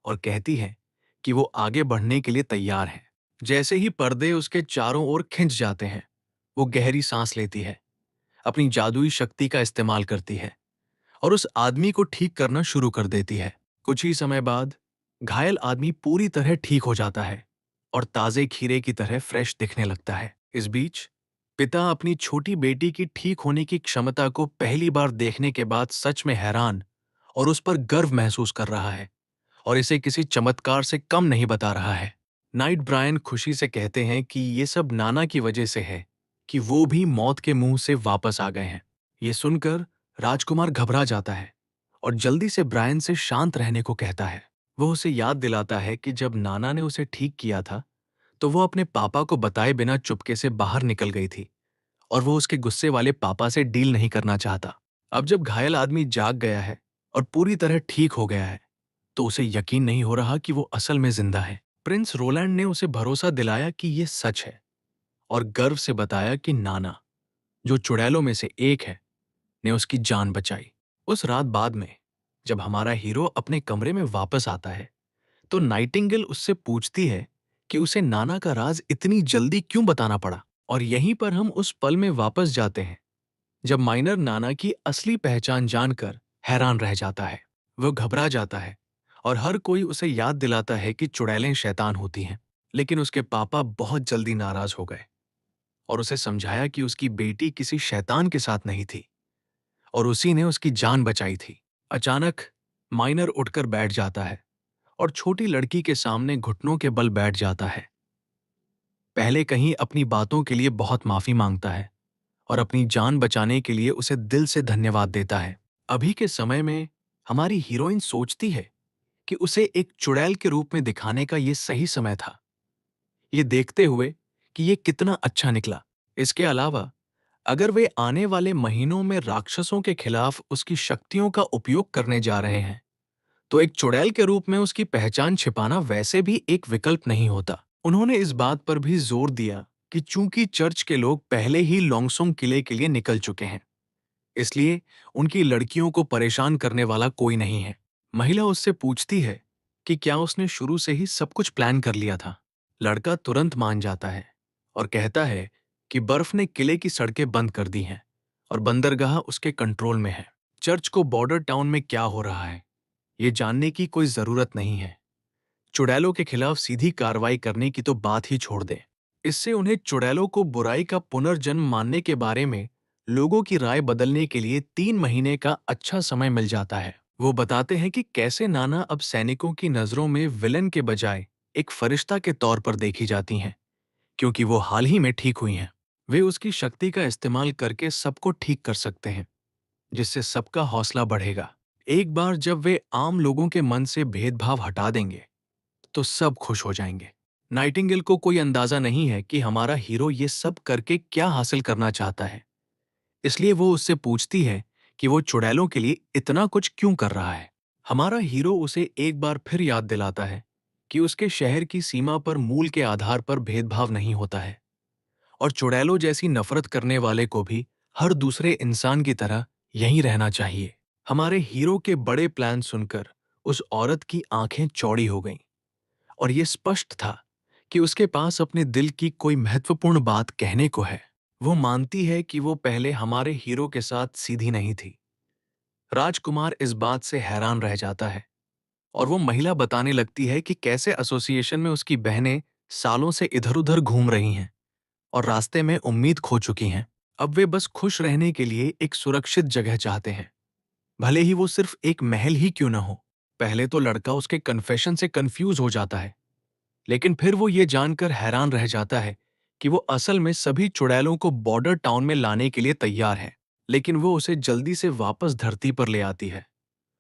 और कहती है कि वो आगे बढ़ने के लिए तैयार है। जैसे ही पर्दे उसके चारों ओर खिंच जाते हैं, वो गहरी सांस लेती है, अपनी जादुई शक्ति का इस्तेमाल करती है और उस आदमी को ठीक करना शुरू कर देती है। कुछ ही समय बाद घायल आदमी पूरी तरह ठीक हो जाता है और ताजे खीरे की तरह फ्रेश दिखने लगता है। इस बीच पिता अपनी छोटी बेटी की ठीक होने की क्षमता को पहली बार देखने के बाद सच में हैरान और उस पर गर्व महसूस कर रहा है और इसे किसी चमत्कार से कम नहीं बता रहा है। नाइट ब्रायन खुशी से कहते हैं कि ये सब नाना की वजह से है कि वो भी मौत के मुंह से वापस आ गए हैं। ये सुनकर राजकुमार घबरा जाता है और जल्दी से ब्रायन से शांत रहने को कहता है। वो उसे याद दिलाता है कि जब नाना ने उसे ठीक किया था तो वो अपने पापा को बताए बिना चुपके से बाहर निकल गई थी और वो उसके गुस्से वाले पापा से डील नहीं करना चाहता। अब जब घायल आदमी जाग गया है और पूरी तरह ठीक हो गया है तो उसे यकीन नहीं हो रहा कि वो असल में जिंदा है। प्रिंस रोलैंड ने उसे भरोसा दिलाया कि ये सच है और गर्व से बताया कि नाना, जो चुड़ैलों में से एक है, ने उसकी जान बचाई। उस रात बाद में जब हमारा हीरो अपने कमरे में वापस आता है तो नाइटिंगेल उससे पूछती है कि उसे नाना का राज इतनी जल्दी क्यों बताना पड़ा। और यहीं पर हम उस पल में वापस जाते हैं जब माइनर नाना की असली पहचान जानकर हैरान रह जाता है। वो घबरा जाता है और हर कोई उसे याद दिलाता है कि चुड़ैलें शैतान होती हैं। लेकिन उसके पापा बहुत जल्दी नाराज हो गए और उसे समझाया कि उसकी बेटी किसी शैतान के साथ नहीं थी और उसी ने उसकी जान बचाई थी। अचानक माइनर उठकर बैठ जाता है और छोटी लड़की के सामने घुटनों के बल बैठ जाता है। पहले कहीं अपनी बातों के लिए बहुत माफी मांगता है और अपनी जान बचाने के लिए उसे दिल से धन्यवाद देता है। अभी के समय में हमारी हीरोइन सोचती है कि उसे एक चुड़ैल के रूप में दिखाने का ये सही समय था, ये देखते हुए कि ये कितना अच्छा निकला। इसके अलावा अगर वे आने वाले महीनों में राक्षसों के खिलाफ उसकी शक्तियों का उपयोग करने जा रहे हैं तो एक चुड़ैल के रूप में उसकी पहचान छिपाना वैसे भी एक विकल्प नहीं होता। उन्होंने इस बात पर भी जोर दिया कि चूंकि चर्च के लोग पहले ही लोंगसोंग किले के लिए निकल चुके हैं, इसलिए उनकी लड़कियों को परेशान करने वाला कोई नहीं है। महिला उससे पूछती है कि क्या उसने शुरू से ही सब कुछ प्लान कर लिया था। लड़का तुरंत मान जाता है और कहता है कि बर्फ ने किले की सड़कें बंद कर दी हैं और बंदरगाह उसके कंट्रोल में है। चर्च को बॉर्डर टाउन में क्या हो रहा है ये जानने की कोई जरूरत नहीं है। चुड़ैलों के खिलाफ सीधी कार्रवाई करने की तो बात ही छोड़ दें। इससे उन्हें चुड़ैलों को बुराई का पुनर्जन्म मानने के बारे में लोगों की राय बदलने के लिए 3 महीने का अच्छा समय मिल जाता है। वो बताते हैं कि कैसे नाना अब सैनिकों की नजरों में विलन के बजाय एक फरिश्ता के तौर पर देखी जाती हैं, क्योंकि वो हाल ही में ठीक हुई हैं। वे उसकी शक्ति का इस्तेमाल करके सबको ठीक कर सकते हैं, जिससे सबका हौसला बढ़ेगा। एक बार जब वे आम लोगों के मन से भेदभाव हटा देंगे तो सब खुश हो जाएंगे। नाइटिंगेल को कोई अंदाजा नहीं है कि हमारा हीरो ये सब करके क्या हासिल करना चाहता है, इसलिए वो उससे पूछती है कि वो चुड़ैलों के लिए इतना कुछ क्यों कर रहा है। हमारा हीरो उसे एक बार फिर याद दिलाता है कि उसके शहर की सीमा पर मूल के आधार पर भेदभाव नहीं होता है और चुड़ैलों जैसी नफरत करने वाले को भी हर दूसरे इंसान की तरह यहीं रहना चाहिए। हमारे हीरो के बड़े प्लान सुनकर उस औरत की आंखें चौड़ी हो गईं और ये स्पष्ट था कि उसके पास अपने दिल की कोई महत्वपूर्ण बात कहने को है। वो मानती है कि वो पहले हमारे हीरो के साथ सीधी नहीं थी। राजकुमार इस बात से हैरान रह जाता है और वो महिला बताने लगती है कि कैसे एसोसिएशन में उसकी बहनें सालों से इधर-उधर घूम रही हैं और रास्ते में उम्मीद खो चुकी हैं। अब वे बस खुश रहने के लिए एक सुरक्षित जगह चाहते हैं, भले ही वो सिर्फ एक महल ही क्यों न हो। पहले तो लड़का उसके कन्फेशन से कंफ्यूज हो जाता है, लेकिन फिर वो ये जानकर हैरान रह जाता है कि वो असल में सभी चुड़ैलों को बॉर्डर टाउन में लाने के लिए तैयार है। लेकिन वो उसे जल्दी से वापस धरती पर ले आती है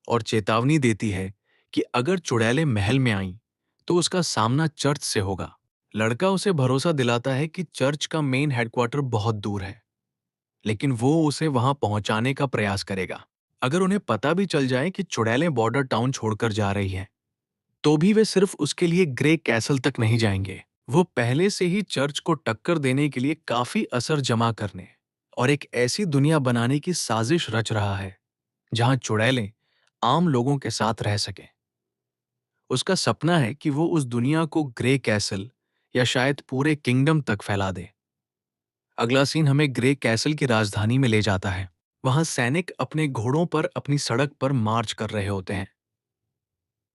और चेतावनी देती है कि अगर चुड़ैलें महल में आईं तो उसका सामना चर्च से होगा। लड़का उसे भरोसा दिलाता है कि चर्च का मेन हेडक्वार्टर बहुत दूर है, लेकिन वो उसे वहां पहुंचाने का प्रयास करेगा। अगर उन्हें पता भी चल जाए कि चुड़ैलें बॉर्डर टाउन छोड़कर जा रही हैं तो भी वे सिर्फ उसके लिए ग्रे कैसल तक नहीं जाएंगे। वो पहले से ही चर्च को टक्कर देने के लिए काफी असर जमा करने और एक ऐसी दुनिया बनाने की साजिश रच रहा है जहां चुड़ैलें आम लोगों के साथ रह सकें। उसका सपना है कि वो उस दुनिया को ग्रे कैसल या शायद पूरे किंगडम तक फैला दे। अगला सीन हमें ग्रे कैसल की राजधानी में ले जाता है। वहां सैनिक अपने घोड़ों पर अपनी सड़क पर मार्च कर रहे होते हैं।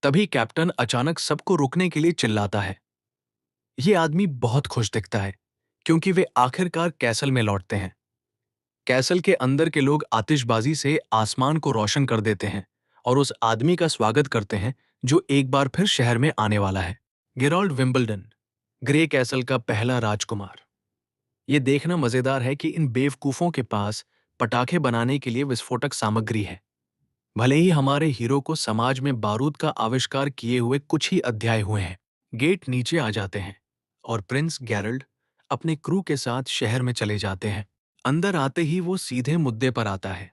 तभी कैप्टन अचानक सबको रुकने के लिए चिल्लाता है। ये आदमी बहुत खुश दिखता है क्योंकि वे आखिरकार कैसल में लौटते हैं। कैसल के अंदर के लोग आतिशबाजी से आसमान को रोशन कर देते हैं और उस आदमी का स्वागत करते हैं जो एक बार फिर शहर में आने वाला है। गेराल्ड विंबलडन, ग्रे कैसल का पहला राजकुमार। ये देखना मजेदार है कि इन बेवकूफों के पास पटाखे बनाने के लिए विस्फोटक सामग्री है, भले ही हमारे हीरो को समाज में बारूद का आविष्कार किए हुए कुछ ही अध्याय हुए हैं। गेट नीचे आ जाते हैं और प्रिंस गैरल्ड अपने क्रू के साथ शहर में चले जाते हैं। अंदर आते ही वो सीधे मुद्दे पर आता है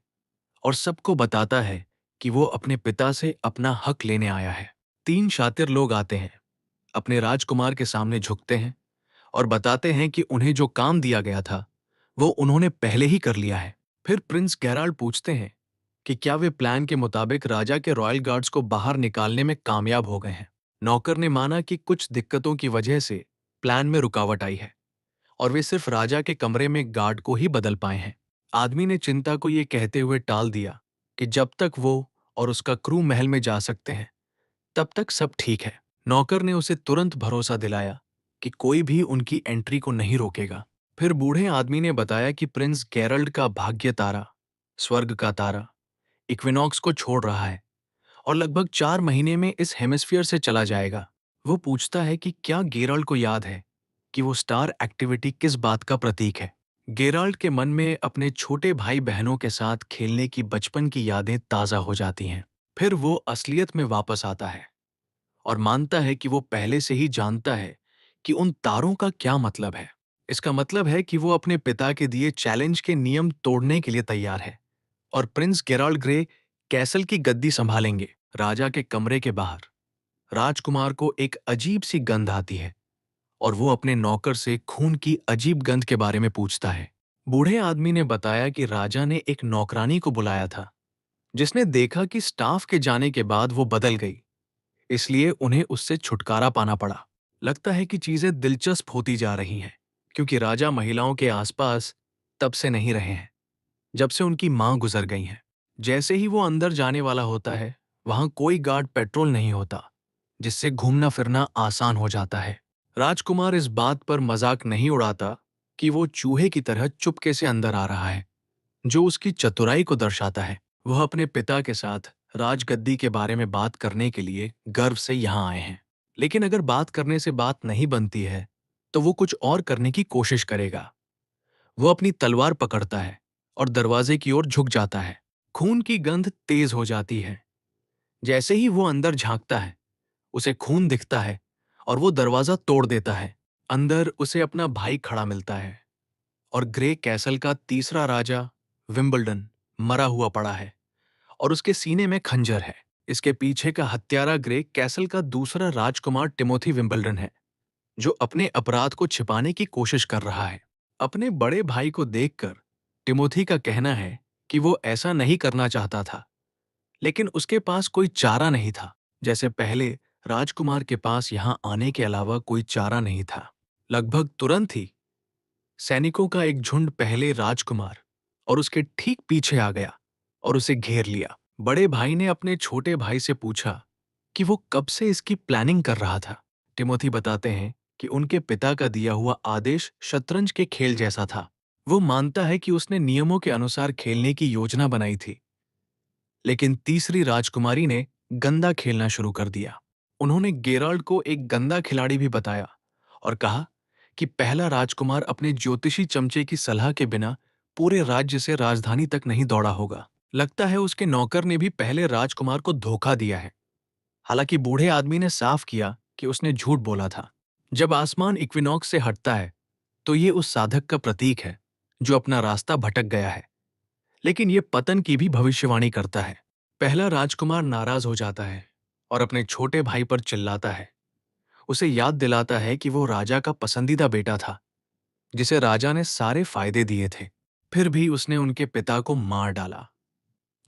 और सबको बताता है कि वो अपने पिता से अपना हक लेने आया है। तीन शातिर लोग आते हैं, अपने राजकुमार के सामने झुकते हैं और बताते हैं कि उन्हें जो काम दिया गया था वो उन्होंने पहले ही कर लिया है। फिर प्रिंस गैराल्ड पूछते हैं कि क्या वे प्लान के मुताबिक राजा के रॉयल गार्ड्स को बाहर निकालने में कामयाब हो गए हैं। नौकर ने माना कि कुछ दिक्कतों की वजह से प्लान में रुकावट आई है और वे सिर्फ राजा के कमरे में गार्ड को ही बदल पाए हैं। आदमी ने चिंता को ये कहते हुए टाल दिया कि जब तक वो और उसका क्रू महल में जा सकते हैं तब तक सब ठीक है। नौकर ने उसे तुरंत भरोसा दिलाया कि कोई भी उनकी एंट्री को नहीं रोकेगा। फिर बूढ़े आदमी ने बताया कि प्रिंस गेरल्ड का भाग्य तारा, स्वर्ग का तारा, इक्विनॉक्स को छोड़ रहा है और लगभग 4 महीने में इस हेमिस्फीयर से चला जाएगा। वो पूछता है कि क्या गेराल्ड को याद है कि वो स्टार एक्टिविटी किस बात का प्रतीक है। गेराल्ड के मन में अपने छोटे भाई बहनों के साथ खेलने की बचपन की यादें ताज़ा हो जाती हैं। फिर वो असलियत में वापस आता है और मानता है कि वो पहले से ही जानता है कि उन तारों का क्या मतलब है। इसका मतलब है कि वो अपने पिता के दिए चैलेंज के नियम तोड़ने के लिए तैयार है और प्रिंस गेराल्ड ग्रे कैसल की गद्दी संभालेंगे। राजा के कमरे के बाहर राजकुमार को एक अजीब सी गंध आती है और वो अपने नौकर से खून की अजीब गंध के बारे में पूछता है। बूढ़े आदमी ने बताया कि राजा ने एक नौकरानी को बुलाया था जिसने देखा कि स्टाफ के जाने के बाद वो बदल गई, इसलिए उन्हें उससे छुटकारा पाना पड़ा। लगता है कि चीजें दिलचस्प होती जा रही हैं क्योंकि राजा महिलाओं के आसपास तब से नहीं रहे हैं जब से उनकी मां गुजर गई हैं। जैसे ही वो अंदर जाने वाला होता है वहां कोई गार्ड पेट्रोल नहीं होता, जिससे घूमना फिरना आसान हो जाता है। राजकुमार इस बात पर मजाक नहीं उड़ाता कि वो चूहे की तरह चुपके से अंदर आ रहा है, जो उसकी चतुराई को दर्शाता है। वह अपने पिता के साथ राजगद्दी के बारे में बात करने के लिए गर्व से यहाँ आए हैं, लेकिन अगर बात करने से बात नहीं बनती है तो वो कुछ और करने की कोशिश करेगा। वो अपनी तलवार पकड़ता है और दरवाजे की ओर झुक जाता है। खून की गंध तेज हो जाती है। जैसे ही वो अंदर झांकता है उसे खून दिखता है और वो दरवाजा तोड़ देता है। अंदर उसे अपना भाई खड़ा मिलता है और ग्रे कैसल का तीसरा राजा विंबलडन मरा हुआ पड़ा है और उसके सीने में खंजर है। इसके पीछे का हत्यारा ग्रे कैसल का दूसरा राजकुमार टिमोथी विंबलडन है, जो अपने अपराध को छिपाने की कोशिश कर रहा है। अपने बड़े भाई को देखकर टिमोथी का कहना है कि वो ऐसा नहीं करना चाहता था, लेकिन उसके पास कोई चारा नहीं था। जैसे पहले राजकुमार के पास यहां आने के अलावा कोई चारा नहीं था। लगभग तुरंत ही सैनिकों का एक झुंड पहले राजकुमार और उसके ठीक पीछे आ गया और उसे घेर लिया। बड़े भाई ने अपने छोटे भाई से पूछा कि वो कब से इसकी प्लानिंग कर रहा था। टिमोथी बताते हैं कि उनके पिता का दिया हुआ आदेश शतरंज के खेल जैसा था। वो मानता है कि उसने नियमों के अनुसार खेलने की योजना बनाई थी, लेकिन तीसरी राजकुमारी ने गंदा खेलना शुरू कर दिया। उन्होंने गेराल्ड को एक गंदा खिलाड़ी भी बताया और कहा कि पहला राजकुमार अपने ज्योतिषी चमचे की सलाह के बिना पूरे राज्य से राजधानी तक नहीं दौड़ा होगा। लगता है उसके नौकर ने भी पहले राजकुमार को धोखा दिया है। हालांकि बूढ़े आदमी ने साफ किया कि उसने झूठ बोला था। जब आसमान इक्विनॉक्स से हटता है तो ये उस साधक का प्रतीक है जो अपना रास्ता भटक गया है, लेकिन ये पतन की भी भविष्यवाणी करता है। पहला राजकुमार नाराज हो जाता है और अपने छोटे भाई पर चिल्लाता है। उसे याद दिलाता है कि वो राजा का पसंदीदा बेटा था, जिसे राजा ने सारे फायदे दिए थे। फिर भी उसने उनके पिता को मार डाला।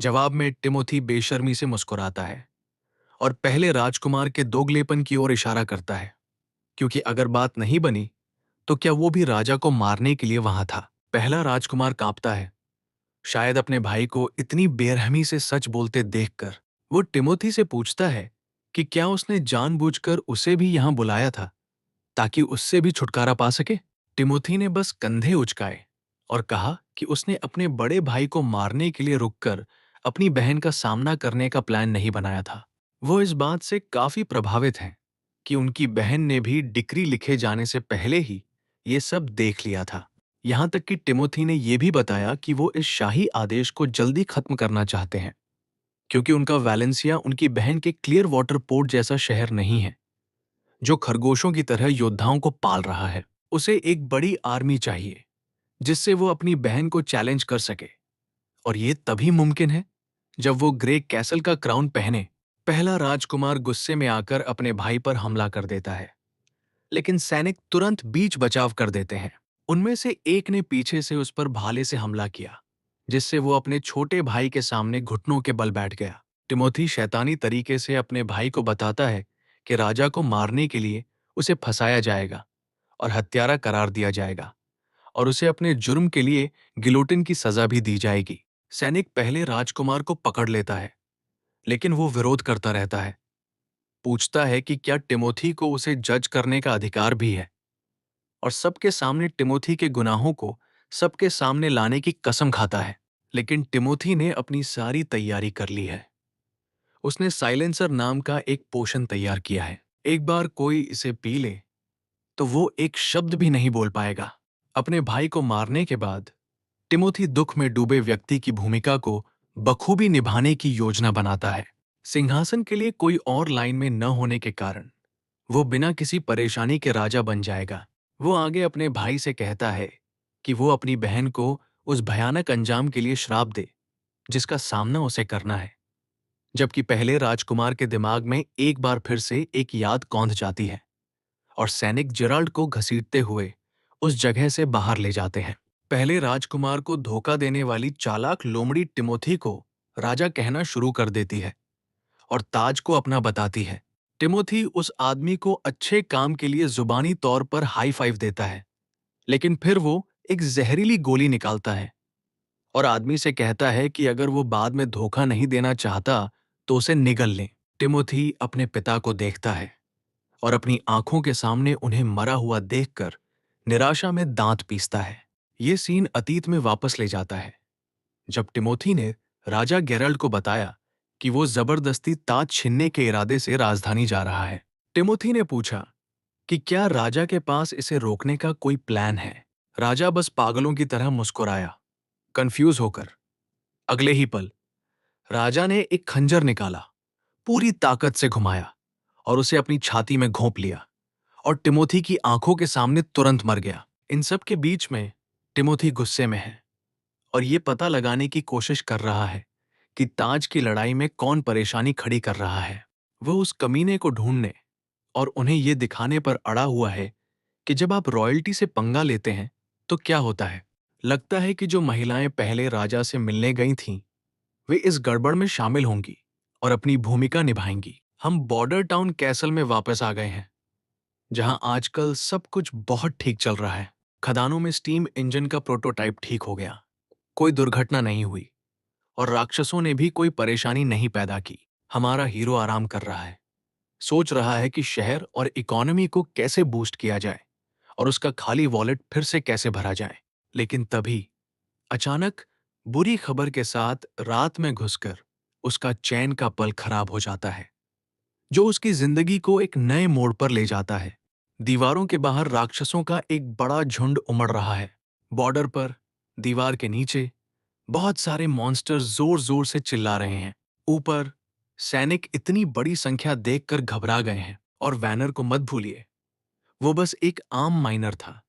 जवाब में टिमोथी बेशर्मी से मुस्कुराता है और पहले राजकुमार के दोगलेपन की ओर इशारा करता है, क्योंकि अगर बात नहीं बनी तो क्या वो भी राजा को मारने के लिए वहां था। पहला राजकुमार कांपता है, शायद अपने भाई को इतनी बेरहमी से सच बोलते देखकर वो टिमोथी से पूछता है कि क्या उसने जानबूझकर उसे भी यहां बुलाया था ताकि उससे भी छुटकारा पा सके। टिमोथी ने बस कंधे उचकाए और कहा कि उसने अपने बड़े भाई को मारने के लिए रुककर अपनी बहन का सामना करने का प्लान नहीं बनाया था। वो इस बात से काफी प्रभावित हैं कि उनकी बहन ने भी डिक्री लिखे जाने से पहले ही ये सब देख लिया था। यहां तक कि टिमोथी ने यह भी बताया कि वो इस शाही आदेश को जल्दी खत्म करना चाहते हैं क्योंकि उनका वैलेंसिया उनकी बहन के क्लियर वाटर पोर्ट जैसा शहर नहीं है जो खरगोशों की तरह योद्धाओं को पाल रहा है। उसे एक बड़ी आर्मी चाहिए जिससे वो अपनी बहन को चैलेंज कर सके, और ये तभी मुमकिन है जब वो ग्रे कैसल का क्राउन पहने। पहला राजकुमार गुस्से में आकर अपने भाई पर हमला कर देता है, लेकिन सैनिक तुरंत बीच बचाव कर देते हैं। उनमें से एक ने पीछे से उस पर भाले से हमला किया, जिससे वो अपने छोटे भाई के सामने घुटनों के बल बैठ गया। टिमोथी शैतानी तरीके से अपने भाई को बताता है कि राजा को मारने के लिए उसे फंसाया जाएगा और हत्यारा करार दिया जाएगा, और उसे अपने जुर्म के लिए गिलोटिन की सजा भी दी जाएगी। सैनिक पहले राजकुमार को पकड़ लेता है, लेकिन वो विरोध करता रहता है, पूछता है कि क्या टिमोथी को उसे जज करने का अधिकार भी है, और सबके सामने टिमोथी के गुनाहों को सबके सामने लाने की कसम खाता है। लेकिन टिमोथी ने अपनी सारी तैयारी कर ली है। उसने साइलेंसर नाम का एक पोशन तैयार किया है। एक बार कोई इसे पी ले तो वो एक शब्द भी नहीं बोल पाएगा। अपने भाई को मारने के बाद टिमोथी दुख में डूबे व्यक्ति की भूमिका को बखूबी निभाने की योजना बनाता है। सिंहासन के लिए कोई और लाइन में न होने के कारण वो बिना किसी परेशानी के राजा बन जाएगा। वो आगे अपने भाई से कहता है कि वो अपनी बहन को उस भयानक अंजाम के लिए श्राप दे जिसका सामना उसे करना है, जबकि पहले राजकुमार के दिमाग में एक बार फिर से एक याद कौंध जाती है और सैनिक जेराल्ड को घसीटते हुए उस जगह से बाहर ले जाते हैं। पहले राजकुमार को धोखा देने वाली चालाक लोमड़ी टिमोथी को राजा कहना शुरू कर देती है और ताज को अपना बताती है। टिमोथी उस आदमी को अच्छे काम के लिए जुबानी तौर पर हाई फाइव देता है, लेकिन फिर वो एक जहरीली गोली निकालता है और आदमी से कहता है कि अगर वो बाद में धोखा नहीं देना चाहता तो उसे निगल लें। टिमोथी अपने पिता को देखता है और अपनी आंखों के सामने उन्हें मरा हुआ देखकर निराशा में दांत पीसता है। ये सीन अतीत में वापस ले जाता है, जब टिमोथी ने राजा गेरल्ड को बताया कि वो जबरदस्ती ताज छीनने के इरादे से राजधानी जा रहा है। टिमोथी ने पूछा कि क्या राजा के पास इसे रोकने का कोई प्लान है। राजा बस पागलों की तरह मुस्कुराया, कंफ्यूज होकर। अगले ही पल राजा ने एक खंजर निकाला, पूरी ताकत से घुमाया और उसे अपनी छाती में घोंप लिया, और टिमोथी की आंखों के सामने तुरंत मर गया। इन सब के बीच में टिमोथी गुस्से में है और ये पता लगाने की कोशिश कर रहा है कि ताज की लड़ाई में कौन परेशानी खड़ी कर रहा है। वो उस कमीने को ढूंढने और उन्हें ये दिखाने पर अड़ा हुआ है कि जब आप रॉयल्टी से पंगा लेते हैं तो क्या होता है। लगता है कि जो महिलाएं पहले राजा से मिलने गई थीं वे इस गड़बड़ में शामिल होंगी और अपनी भूमिका निभाएंगी। हम बॉर्डर टाउन कैसल में वापस आ गए हैं, जहां आजकल सब कुछ बहुत ठीक चल रहा है। खदानों में स्टीम इंजन का प्रोटोटाइप ठीक हो गया, कोई दुर्घटना नहीं हुई और राक्षसों ने भी कोई परेशानी नहीं पैदा की। हमारा हीरो आराम कर रहा है, सोच रहा है कि शहर और इकोनॉमी को कैसे बूस्ट किया जाए और उसका खाली वॉलेट फिर से कैसे भरा जाए। लेकिन तभी अचानक बुरी खबर के साथ रात में घुसकर उसका चैन का पल खराब हो जाता है, जो उसकी जिंदगी को एक नए मोड़ पर ले जाता है। दीवारों के बाहर राक्षसों का एक बड़ा झुंड उमड़ रहा है। बॉर्डर पर दीवार के नीचे बहुत सारे मॉन्स्टर जोर जोर से चिल्ला रहे हैं। ऊपर सैनिक इतनी बड़ी संख्या देखकर घबरा गए हैं, और वैनर को मत भूलिए, वो बस एक आम माइनर था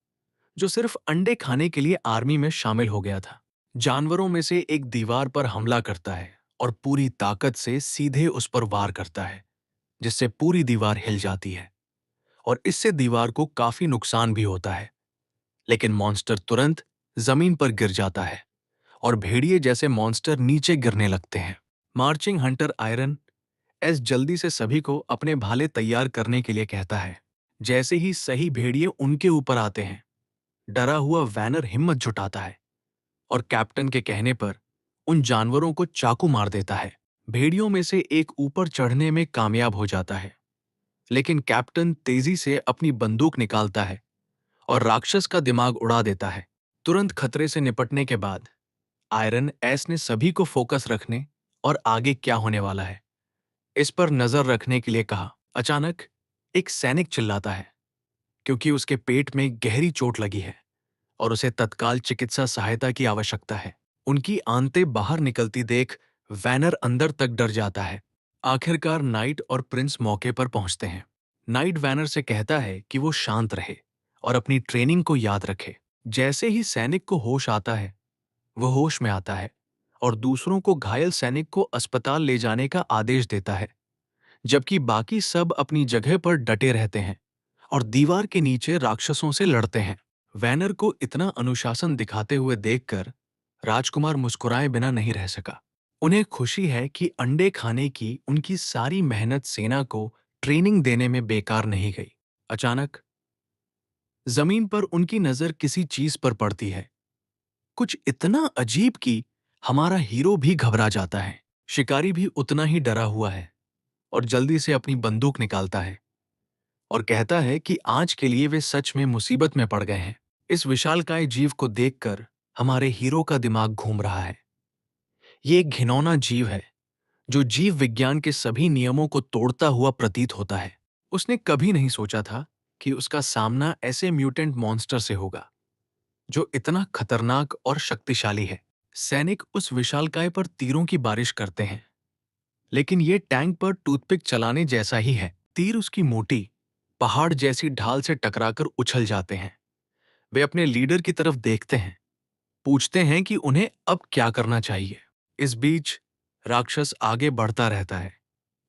जो सिर्फ अंडे खाने के लिए आर्मी में शामिल हो गया था। जानवरों में से एक दीवार पर हमला करता है और पूरी ताकत से सीधे उस पर वार करता है, जिससे पूरी दीवार हिल जाती है और इससे दीवार को काफी नुकसान भी होता है। लेकिन मॉन्स्टर तुरंत जमीन पर गिर जाता है और भेड़िए जैसे मॉन्स्टर नीचे गिरने लगते हैं। मार्चिंग हंटर आयरन एस जल्दी से सभी को अपने भाले तैयार करने के लिए कहता है। जैसे ही सही भेड़िए उनके ऊपर आते हैं, डरा हुआ वैनर हिम्मत जुटाता है और कैप्टन के कहने पर उन जानवरों को चाकू मार देता है। भेड़ियों में से एक ऊपर चढ़ने में कामयाब हो जाता है, लेकिन कैप्टन तेजी से अपनी बंदूक निकालता है और राक्षस का दिमाग उड़ा देता है। तुरंत खतरे से निपटने के बाद आयरन एस ने सभी को फोकस रखने और आगे क्या होने वाला है इस पर नजर रखने के लिए कहा। अचानक एक सैनिक चिल्लाता है क्योंकि उसके पेट में गहरी चोट लगी है और उसे तत्काल चिकित्सा सहायता की आवश्यकता है। उनकी आंतें बाहर निकलती देख वैनर अंदर तक डर जाता है। आखिरकार नाइट और प्रिंस मौके पर पहुंचते हैं। नाइट वैनर से कहता है कि वो शांत रहे और अपनी ट्रेनिंग को याद रखे। जैसे ही सैनिक को होश आता है, वो होश में आता है और दूसरों को घायल सैनिक को अस्पताल ले जाने का आदेश देता है, जबकि बाकी सब अपनी जगह पर डटे रहते हैं और दीवार के नीचे राक्षसों से लड़ते हैं। वैनर को इतना अनुशासन दिखाते हुए देखकर राजकुमार मुस्कुराए बिना नहीं रह सका। उन्हें खुशी है कि अंडे खाने की उनकी सारी मेहनत सेना को ट्रेनिंग देने में बेकार नहीं गई। अचानक जमीन पर उनकी नजर किसी चीज पर पड़ती है, कुछ इतना अजीब कि हमारा हीरो भी घबरा जाता है। शिकारी भी उतना ही डरा हुआ है और जल्दी से अपनी बंदूक निकालता है और कहता है कि आज के लिए वे सच में मुसीबत में पड़ गए हैं। इस विशालकाय जीव को देखकर हमारे हीरो का दिमाग घूम रहा है। ये एक घिनौना जीव है जो जीव विज्ञान के सभी नियमों को तोड़ता हुआ प्रतीत होता है। उसने कभी नहीं सोचा था कि उसका सामना ऐसे म्यूटेंट मॉन्स्टर से होगा जो इतना खतरनाक और शक्तिशाली है। सैनिक उस विशालकाय पर तीरों की बारिश करते हैं, लेकिन ये टैंक पर टूथपिक चलाने जैसा ही है। तीर उसकी मोटी पहाड़ जैसी ढाल से टकराकर उछल जाते हैं। वे अपने लीडर की तरफ देखते हैं, पूछते हैं कि उन्हें अब क्या करना चाहिए। इस बीच राक्षस आगे बढ़ता रहता है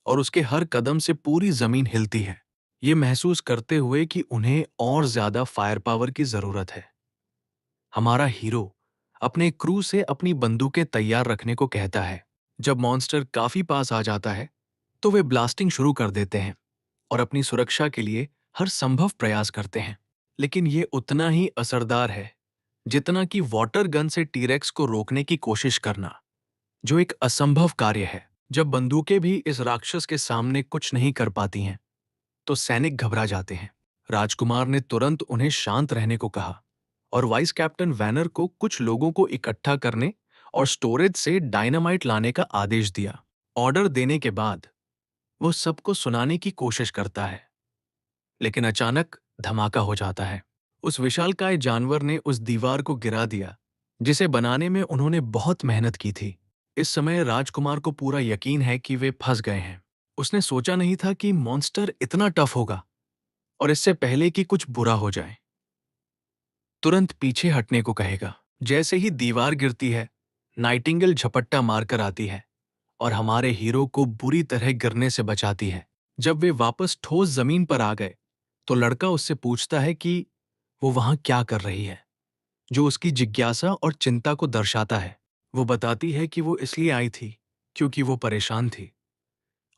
और उसके हर कदम से पूरी जमीन हिलती है, ये महसूस करते हुए कि उन्हें और ज्यादा फायर पावर की जरूरत है। हमारा हीरो अपने क्रू से अपनी बंदूकें तैयार रखने को कहता है। जब मॉन्स्टर काफी पास आ जाता है तो वे ब्लास्टिंग शुरू कर देते हैं और अपनी सुरक्षा के लिए हर संभव प्रयास करते हैं, लेकिन ये उतना ही असरदार है जितना कि वाटर गन से टीरेक्स को रोकने की कोशिश करना, जो एक असंभव कार्य है। जब बंदूकें भी इस राक्षस के सामने कुछ नहीं कर पाती हैं, तो सैनिक घबरा जाते हैं। राजकुमार ने तुरंत उन्हें शांत रहने को कहा और वाइस कैप्टन वैनर को कुछ लोगों को इकट्ठा करने और स्टोरेज से डायनामाइट लाने का आदेश दिया। ऑर्डर देने के बाद वो सबको सुनाने की कोशिश करता है, लेकिन अचानक धमाका हो जाता है। उस विशालकाय जानवर ने उस दीवार को गिरा दिया जिसे बनाने में उन्होंने बहुत मेहनत की थी। इस समय राजकुमार को पूरा यकीन है कि वे फंस गए हैं। उसने सोचा नहीं था कि मॉन्स्टर इतना टफ होगा, और इससे पहले कि कुछ बुरा हो जाए तुरंत पीछे हटने को कहेगा। जैसे ही दीवार गिरती है, नाइटिंगेल झपट्टा मारकर आती है और हमारे हीरो को बुरी तरह गिरने से बचाती है। जब वे वापस ठोस जमीन पर आ गए तो लड़का उससे पूछता है कि वो वहां क्या कर रही है, जो उसकी जिज्ञासा और चिंता को दर्शाता है। वो बताती है कि वो इसलिए आई थी क्योंकि वो परेशान थी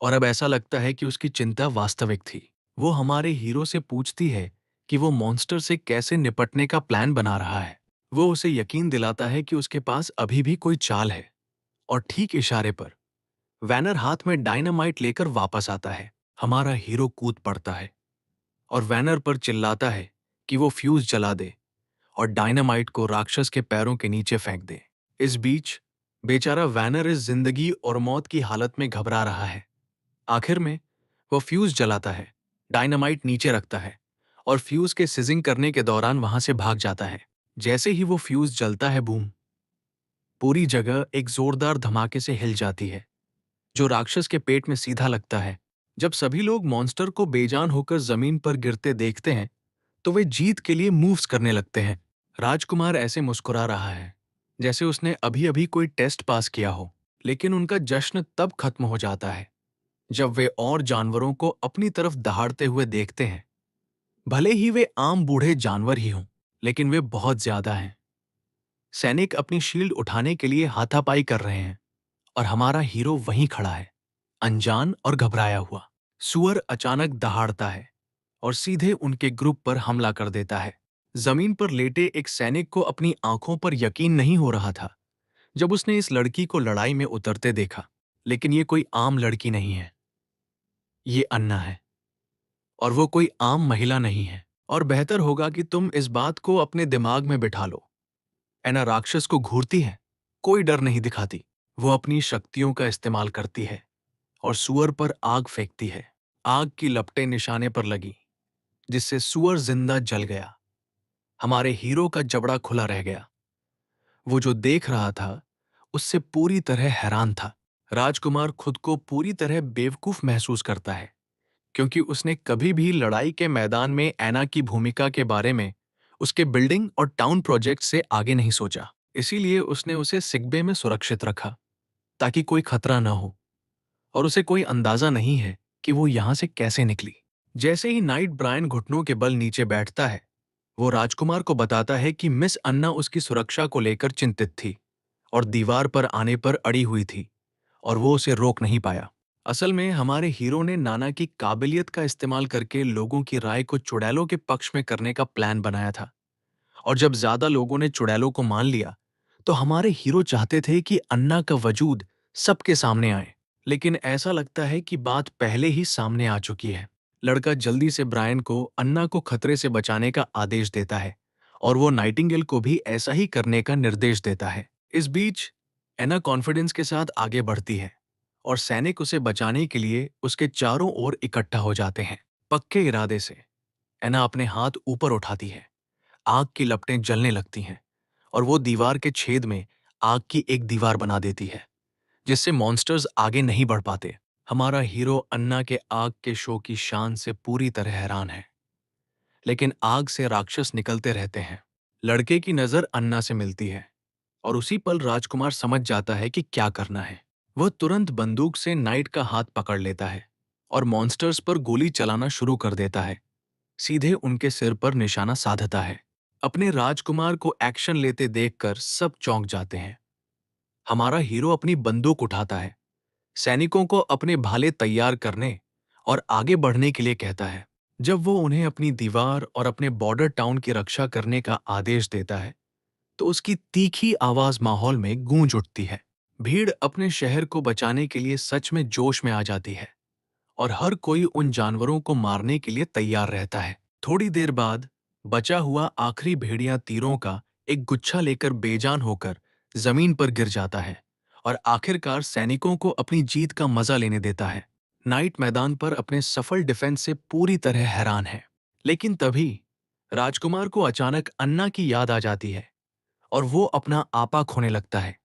और अब ऐसा लगता है कि उसकी चिंता वास्तविक थी। वो हमारे हीरो से पूछती है कि वो मॉन्स्टर से कैसे निपटने का प्लान बना रहा है। वो उसे यकीन दिलाता है कि उसके पास अभी भी कोई चाल है और ठीक इशारे पर वैनर हाथ में डायनामाइट लेकर वापस आता है। हमारा हीरो कूद पड़ता है और वैनर पर चिल्लाता है कि वो फ्यूज जला दे और डायनामाइट को राक्षस के पैरों के नीचे फेंक दे। इस बीच बेचारा वैनर इस जिंदगी और मौत की हालत में घबरा रहा है। आखिर में वो फ्यूज जलाता है, डायनामाइट नीचे रखता है और फ्यूज के सिजिंग करने के दौरान वहां से भाग जाता है। जैसे ही वो फ्यूज जलता है, बूम, पूरी जगह एक जोरदार धमाके से हिल जाती है जो राक्षस के पेट में सीधा लगता है। जब सभी लोग मॉन्स्टर को बेजान होकर जमीन पर गिरते देखते हैं तो वे जीत के लिए मूव्स करने लगते हैं। राजकुमार ऐसे मुस्कुरा रहा है जैसे उसने अभी अभी कोई टेस्ट पास किया हो, लेकिन उनका जश्न तब खत्म हो जाता है जब वे और जानवरों को अपनी तरफ दहाड़ते हुए देखते हैं। भले ही वे आम बूढ़े जानवर ही हों, लेकिन वे बहुत ज्यादा हैं। सैनिक अपनी शील्ड उठाने के लिए हाथापाई कर रहे हैं और हमारा हीरो वहीं खड़ा है, अनजान और घबराया हुआ। सुअर अचानक दहाड़ता है और सीधे उनके ग्रुप पर हमला कर देता है। जमीन पर लेटे एक सैनिक को अपनी आंखों पर यकीन नहीं हो रहा था जब उसने इस लड़की को लड़ाई में उतरते देखा। लेकिन ये कोई आम लड़की नहीं है, ये अन्ना है। और वो कोई आम महिला नहीं है। और बेहतर होगा कि तुम इस बात को अपने दिमाग में बिठा लो। ऐना राक्षस को घूरती है, कोई डर नहीं दिखाती। वो अपनी शक्तियों का इस्तेमाल करती है और सुअर पर आग फेंकती है। आग की लपटें निशाने पर लगी, जिससे सुअर जिंदा जल गया। हमारे हीरो का जबड़ा खुला रह गया। वो जो देख रहा था उससे पूरी तरह हैरान था। राजकुमार खुद को पूरी तरह बेवकूफ महसूस करता है, क्योंकि उसने कभी भी लड़ाई के मैदान में ऐना की भूमिका के बारे में उसके बिल्डिंग और टाउन प्रोजेक्ट से आगे नहीं सोचा। इसीलिए उसने उसे सिग्बे में सुरक्षित रखा, ताकि कोई खतरा न हो और उसे कोई अंदाजा नहीं है कि वो यहां से कैसे निकली। जैसे ही नाइट ब्रायन घुटनों के बल नीचे बैठता है, वो राजकुमार को बताता है कि मिस अन्ना उसकी सुरक्षा को लेकर चिंतित थी और दीवार पर आने पर अड़ी हुई थी और वो उसे रोक नहीं पाया। असल में हमारे हीरो ने नाना की काबिलियत का इस्तेमाल करके लोगों की राय को चुड़ैलों के पक्ष में करने का प्लान बनाया था। और जब ज्यादा लोगों ने चुड़ैलों को मान लिया, तो हमारे हीरो चाहते थे कि अन्ना का वजूद सबके सामने आए। लेकिन ऐसा लगता है कि बात पहले ही सामने आ चुकी है। लड़का जल्दी से ब्रायन को अन्ना को खतरे से बचाने का आदेश देता है और वो नाइटिंगेल को भी ऐसा ही करने का निर्देश देता है। इस बीच एना कॉन्फिडेंस के साथ आगे बढ़ती है और सैनिक उसे बचाने के लिए उसके चारों ओर इकट्ठा हो जाते हैं। पक्के इरादे से एना अपने हाथ ऊपर उठाती है। आग की लपटें जलने लगती हैं और वो दीवार के छेद में आग की एक दीवार बना देती है, जिससे मॉन्स्टर्स आगे नहीं बढ़ पाते। हमारा हीरो अन्ना के आग के शो की शान से पूरी तरह हैरान है, लेकिन आग से राक्षस निकलते रहते हैं। लड़के की नजर अन्ना से मिलती है और उसी पल राजकुमार समझ जाता है कि क्या करना है। वह तुरंत बंदूक से नाइट का हाथ पकड़ लेता है और मॉन्स्टर्स पर गोली चलाना शुरू कर देता है, सीधे उनके सिर पर निशाना साधता है। अपने राजकुमार को एक्शन लेते देखकर सब चौंक जाते हैं। हमारा हीरो अपनी बंदूक उठाता है, सैनिकों को अपने भाले तैयार करने और आगे बढ़ने के लिए कहता है। जब वो उन्हें अपनी दीवार और अपने बॉर्डर टाउन की रक्षा करने का आदेश देता है, तो उसकी तीखी आवाज माहौल में गूंज उठती है। भीड़ अपने शहर को बचाने के लिए सच में जोश में आ जाती है और हर कोई उन जानवरों को मारने के लिए तैयार रहता है। थोड़ी देर बाद बचा हुआ आखिरी भेड़िया तीरों का एक गुच्छा लेकर बेजान होकर जमीन पर गिर जाता है और आखिरकार सैनिकों को अपनी जीत का मजा लेने देता है। नाइट मैदान पर अपने सफल डिफेंस से पूरी तरह हैरान है। लेकिन तभी राजकुमार को अचानक अन्ना की याद आ जाती है और वो अपना आपा खोने लगता है,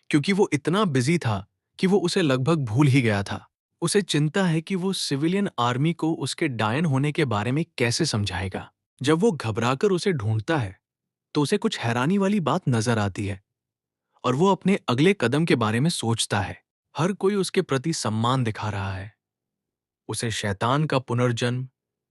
क्योंकि वो इतना बिजी था कि वो उसे लगभग भूल ही गया था। उसे चिंता है कि वो सिविलियन आर्मी को उसके डायन होने के बारे में कैसे समझाएगा। जब वो घबराकर उसे ढूंढता है, तो उसे कुछ हैरानी वाली बात नजर आती है और वो अपने अगले कदम के बारे में सोचता है। हर कोई उसके प्रति सम्मान दिखा रहा है, उसे शैतान का पुनर्जन्म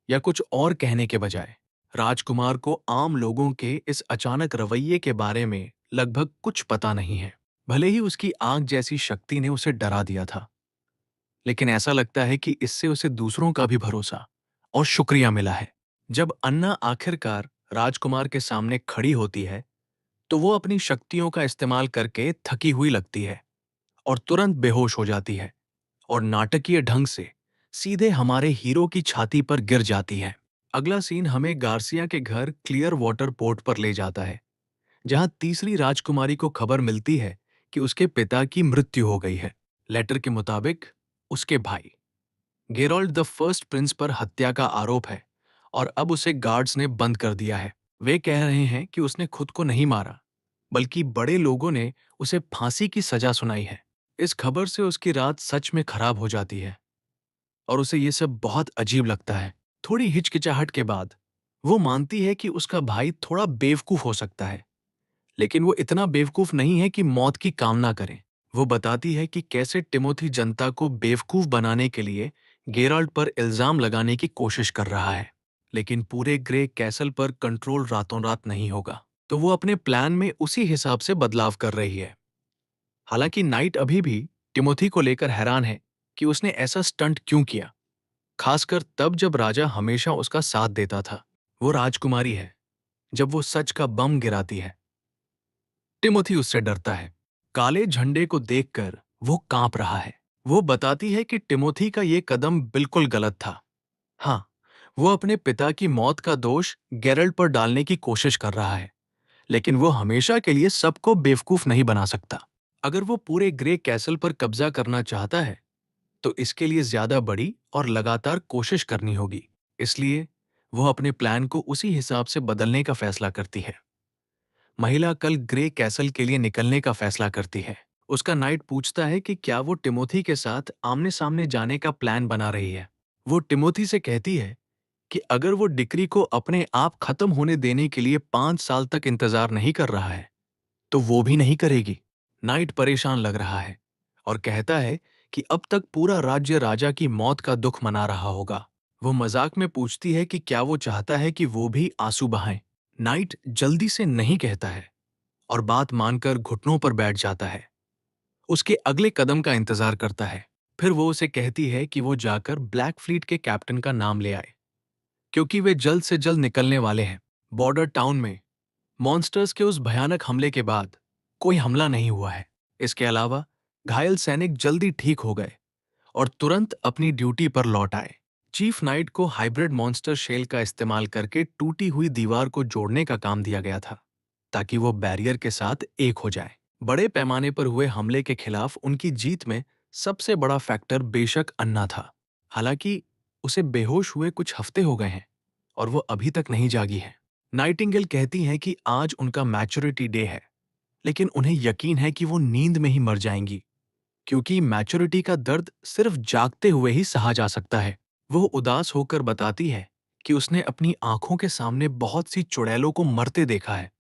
या कुछ और कहने के बजाय। राजकुमार को आम लोगों के इस अचानक रवैये के बारे में लगभग कुछ पता नहीं है। भले ही उसकी आग जैसी शक्ति ने उसे डरा दिया था, लेकिन ऐसा लगता है कि इससे उसे दूसरों का भी भरोसा और शुक्रिया मिला है। जब अन्ना आखिरकार राजकुमार के सामने खड़ी होती है, तो वो अपनी शक्तियों का इस्तेमाल करके थकी हुई लगती है और तुरंत बेहोश हो जाती है और नाटकीय ढंग से सीधे हमारे हीरो की छाती पर गिर जाती है। अगला सीन हमें गार्सिया के घर क्लियर वाटर पोर्ट पर ले जाता है, जहां तीसरी राजकुमारी को खबर मिलती है कि उसके पिता की मृत्यु हो गई है। लेटर के मुताबिक उसके भाई गेरोल्ड द फर्स्ट प्रिंस पर हत्या का आरोप है और अब उसे गार्ड्स ने बंद कर दिया है। वे कह रहे हैं कि उसने खुद को नहीं मारा, बल्कि बड़े लोगों ने उसे फांसी की सजा सुनाई है। इस खबर से उसकी रात सच में खराब हो जाती है और उसे ये सब बहुत अजीब लगता है। थोड़ी हिचकिचाहट के बाद वो मानती है कि उसका भाई थोड़ा बेवकूफ हो सकता है, लेकिन वो इतना बेवकूफ नहीं है कि मौत की कामना करे। वो बताती है कि कैसे टिमोथी जनता को बेवकूफ बनाने के लिए गेराल्ड पर इल्जाम लगाने की कोशिश कर रहा है, लेकिन पूरे ग्रे कैसल पर कंट्रोल रातों रात नहीं होगा। तो वो अपने प्लान में उसी हिसाब से बदलाव कर रही है। हालांकि नाइट अभी भी टिमोथी को लेकर हैरान है कि उसने ऐसा स्टंट क्यों किया, खासकर तब जब राजा हमेशा उसका साथ देता था। वो राजकुमारी है, जब वो सच का बम गिराती है, टिमोथी उससे डरता है। काले झंडे को देखकर वो कांप रहा है। वो बताती है कि टिमोथी का ये कदम बिल्कुल गलत था। हाँ, वो अपने पिता की मौत का दोष गेरल्ट पर डालने की कोशिश कर रहा है, लेकिन वो हमेशा के लिए सबको बेवकूफ नहीं बना सकता। अगर वो पूरे ग्रे कैसल पर कब्जा करना चाहता है, तो इसके लिए ज्यादा बड़ी और लगातार कोशिश करनी होगी। इसलिए वो अपने प्लान को उसी हिसाब से बदलने का फैसला करती है। महिला कल ग्रे कैसल के लिए निकलने का फैसला करती है। उसका नाइट पूछता है कि क्या वो टिमोथी के साथ आमने सामने जाने का प्लान बना रही है। वो टिमोथी से कहती है कि अगर वो डिक्री को अपने आप खत्म होने देने के लिए 5 साल तक इंतजार नहीं कर रहा है, तो वो भी नहीं करेगी। नाइट परेशान लग रहा है और कहता है कि अब तक पूरा राज्य राजा की मौत का दुख मना रहा होगा। वो मजाक में पूछती है कि क्या वो चाहता है कि वो भी आंसू बहाए। नाइट जल्दी से नहीं कहता है और बात मानकर घुटनों पर बैठ जाता है। उसके अगले कदम का इंतजार करता है। फिर वो उसे कहती है कि वो जाकर ब्लैक फ्लीट के कैप्टन का नाम ले आए, क्योंकि वे जल्द से जल्द निकलने वाले हैं। बॉर्डर टाउन में मॉन्स्टर्स के उस भयानक हमले के बाद कोई हमला नहीं हुआ है। इसके अलावा घायल सैनिक जल्दी ठीक हो गए और तुरंत अपनी ड्यूटी पर लौट आए। चीफ नाइट को हाइब्रिड मॉन्स्टर शेल का इस्तेमाल करके टूटी हुई दीवार को जोड़ने का काम दिया गया था, ताकि वो बैरियर के साथ एक हो जाए। बड़े पैमाने पर हुए हमले के खिलाफ उनकी जीत में सबसे बड़ा फैक्टर बेशक अन्ना था। हालांकि उसे बेहोश हुए कुछ हफ्ते हो गए हैं और वो अभी तक नहीं जागी है। नाइटिंगेल कहती हैं कि आज उनका मैच्योरिटी डे है, लेकिन उन्हें यकीन है कि वो नींद में ही मर जाएंगी, क्योंकि मैच्योरिटी का दर्द सिर्फ जागते हुए ही सहा जा सकता है। वो उदास होकर बताती है कि उसने अपनी आंखों के सामने बहुत सी चुड़ैलों को मरते देखा है।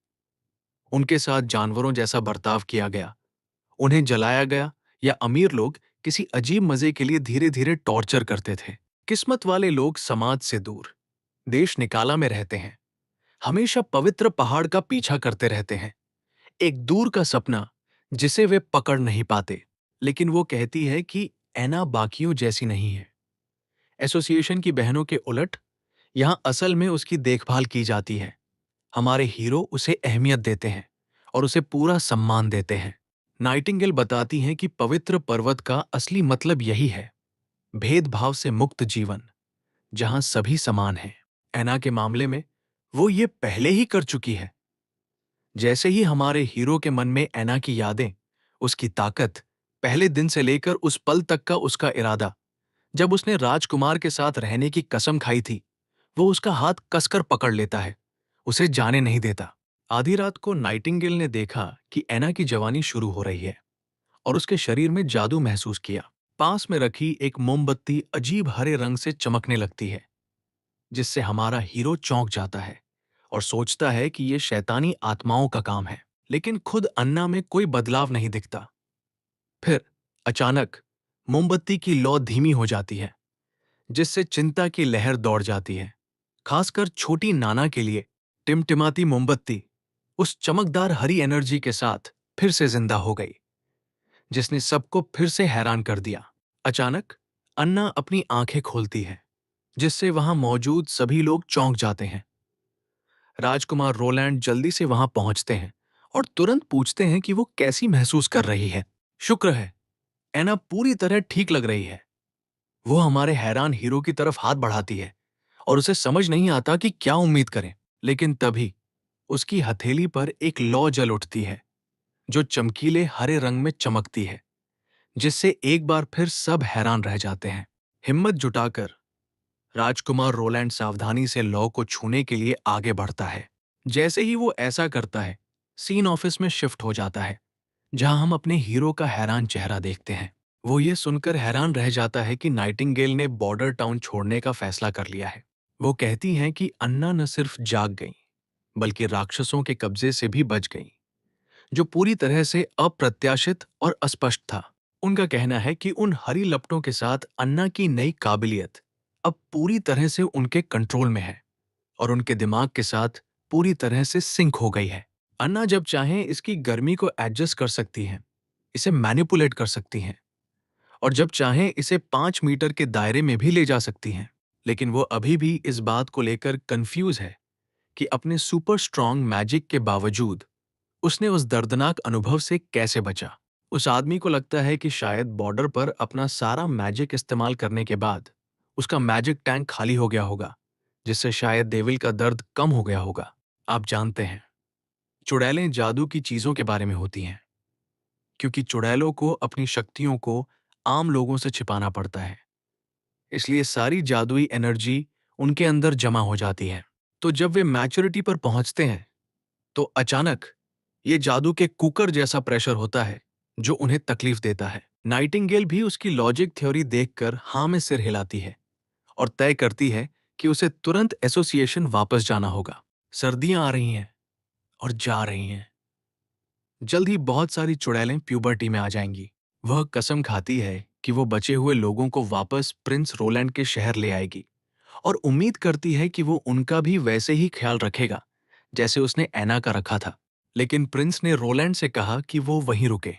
उनके साथ जानवरों जैसा बर्ताव किया गया, उन्हें जलाया गया, या अमीर लोग किसी अजीब मजे के लिए धीरे धीरे टॉर्चर करते थे। किस्मत वाले लोग समाज से दूर देश निकाला में रहते हैं, हमेशा पवित्र पहाड़ का पीछा करते रहते हैं, एक दूर का सपना जिसे वे पकड़ नहीं पाते। लेकिन वो कहती है कि ऐना बाकियों जैसी नहीं है। एसोसिएशन की बहनों के उलट यहां असल में उसकी देखभाल की जाती है। हमारे हीरो उसे अहमियत देते हैं और उसे पूरा सम्मान देते हैं। नाइटिंगेल बताती हैं कि पवित्र पर्वत का असली मतलब यही है, भेदभाव से मुक्त जीवन, जहां सभी समान हैं। ऐना के मामले में वो ये पहले ही कर चुकी है। जैसे ही हमारे हीरो के मन में ऐना की यादें, उसकी ताकत, पहले दिन से लेकर उस पल तक का उसका इरादा, जब उसने राजकुमार के साथ रहने की कसम खाई थी, वो उसका हाथ कसकर पकड़ लेता है, उसे जाने नहीं देता। आधी रात को नाइटिंगेल ने देखा कि ऐना की जवानी शुरू हो रही है और उसके शरीर में जादू महसूस किया। पास में रखी एक मोमबत्ती अजीब हरे रंग से चमकने लगती है, जिससे हमारा हीरो चौंक जाता है और सोचता है कि ये शैतानी आत्माओं का काम है। लेकिन खुद अन्ना में कोई बदलाव नहीं दिखता। फिर अचानक मोमबत्ती की लौ धीमी हो जाती है, जिससे चिंता की लहर दौड़ जाती है। खासकर छोटी नाना के लिए टिमटिमाती मोमबत्ती उस चमकदार हरी एनर्जी के साथ फिर से जिंदा हो गई, जिसने सबको फिर से हैरान कर दिया। अचानक अन्ना अपनी आंखें खोलती है, जिससे वहां मौजूद सभी लोग चौंक जाते हैं। राजकुमार रोलैंड जल्दी से वहां पहुंचते हैं और तुरंत पूछते हैं कि वो कैसी महसूस कर रही है। शुक्र है, एना पूरी तरह ठीक लग रही है। वो हमारे हैरान हीरो की तरफ हाथ बढ़ाती है और उसे समझ नहीं आता कि क्या उम्मीद करें। लेकिन तभी उसकी हथेली पर एक लौ जल उठती है, जो चमकीले हरे रंग में चमकती है, जिससे एक बार फिर सब हैरान रह जाते हैं। हिम्मत जुटाकर राजकुमार रोलैंड सावधानी से लौ को छूने के लिए आगे बढ़ता है। जैसे ही वो ऐसा करता है, सीन ऑफिस में शिफ्ट हो जाता है, जहां हम अपने हीरो का हैरान चेहरा देखते हैं। वो ये सुनकर हैरान रह जाता है कि नाइटिंगेल ने बॉर्डर टाउन छोड़ने का फैसला कर लिया है। वो कहती हैं कि अन्ना न सिर्फ जाग गई, बल्कि राक्षसों के कब्जे से भी बच गई, जो पूरी तरह से अप्रत्याशित और अस्पष्ट था। उनका कहना है कि उन हरी लपटों के साथ अन्ना की नई काबिलियत अब पूरी तरह से उनके कंट्रोल में है और उनके दिमाग के साथ पूरी तरह से सिंक हो गई है। अन्ना जब चाहें इसकी गर्मी को एडजस्ट कर सकती हैं, इसे मैनिपुलेट कर सकती हैं, और जब चाहें इसे 5 मीटर के दायरे में भी ले जा सकती हैं। लेकिन वो अभी भी इस बात को लेकर कंफ्यूज है कि अपने सुपर स्ट्रॉन्ग मैजिक के बावजूद उसने उस दर्दनाक अनुभव से कैसे बचा। उस आदमी को लगता है कि शायद बॉर्डर पर अपना सारा मैजिक इस्तेमाल करने के बाद उसका मैजिक टैंक खाली हो गया होगा, जिससे शायद डेविल का दर्द कम हो गया होगा। आप जानते हैं, चुड़ैलें जादू की चीजों के बारे में होती हैं, क्योंकि चुड़ैलों को अपनी शक्तियों को आम लोगों से छिपाना पड़ता है, इसलिए सारी जादुई एनर्जी उनके अंदर जमा हो जाती है। तो जब वे मैच्योरिटी पर पहुंचते हैं, तो अचानक ये जादू के कुकर जैसा प्रेशर होता है जो उन्हें तकलीफ देता है। नाइटिंगेल भी उसकी लॉजिक थ्योरी देखकर हाँ में सिर हिलाती है और तय करती है कि उसे तुरंत एसोसिएशन वापस जाना होगा। सर्दियां आ रही हैं और जा रही हैं। जल्द ही बहुत सारी चुड़ैलें प्यूबर्टी में आ जाएंगी। वह कसम खाती है कि वो बचे हुए लोगों को वापस प्रिंस रोलैंड के शहर ले आएगी और उम्मीद करती है कि वो उनका भी वैसे ही ख्याल रखेगा जैसे उसने ऐना का रखा था। लेकिन प्रिंस ने रोलैंड से कहा कि वो वहीं रुके,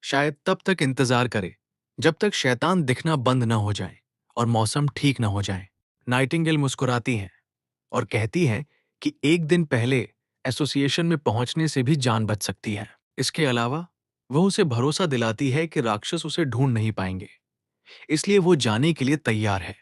शायद तब तक इंतजार करे जब तक शैतान दिखना बंद न हो जाए और मौसम ठीक न हो जाए। नाइटिंगेल मुस्कुराती हैं और कहती हैं कि एक दिन पहले एसोसिएशन में पहुंचने से भी जान बच सकती है। इसके अलावा वह उसे भरोसा दिलाती है कि राक्षस उसे ढूंढ नहीं पाएंगे, इसलिए वो जाने के लिए तैयार है।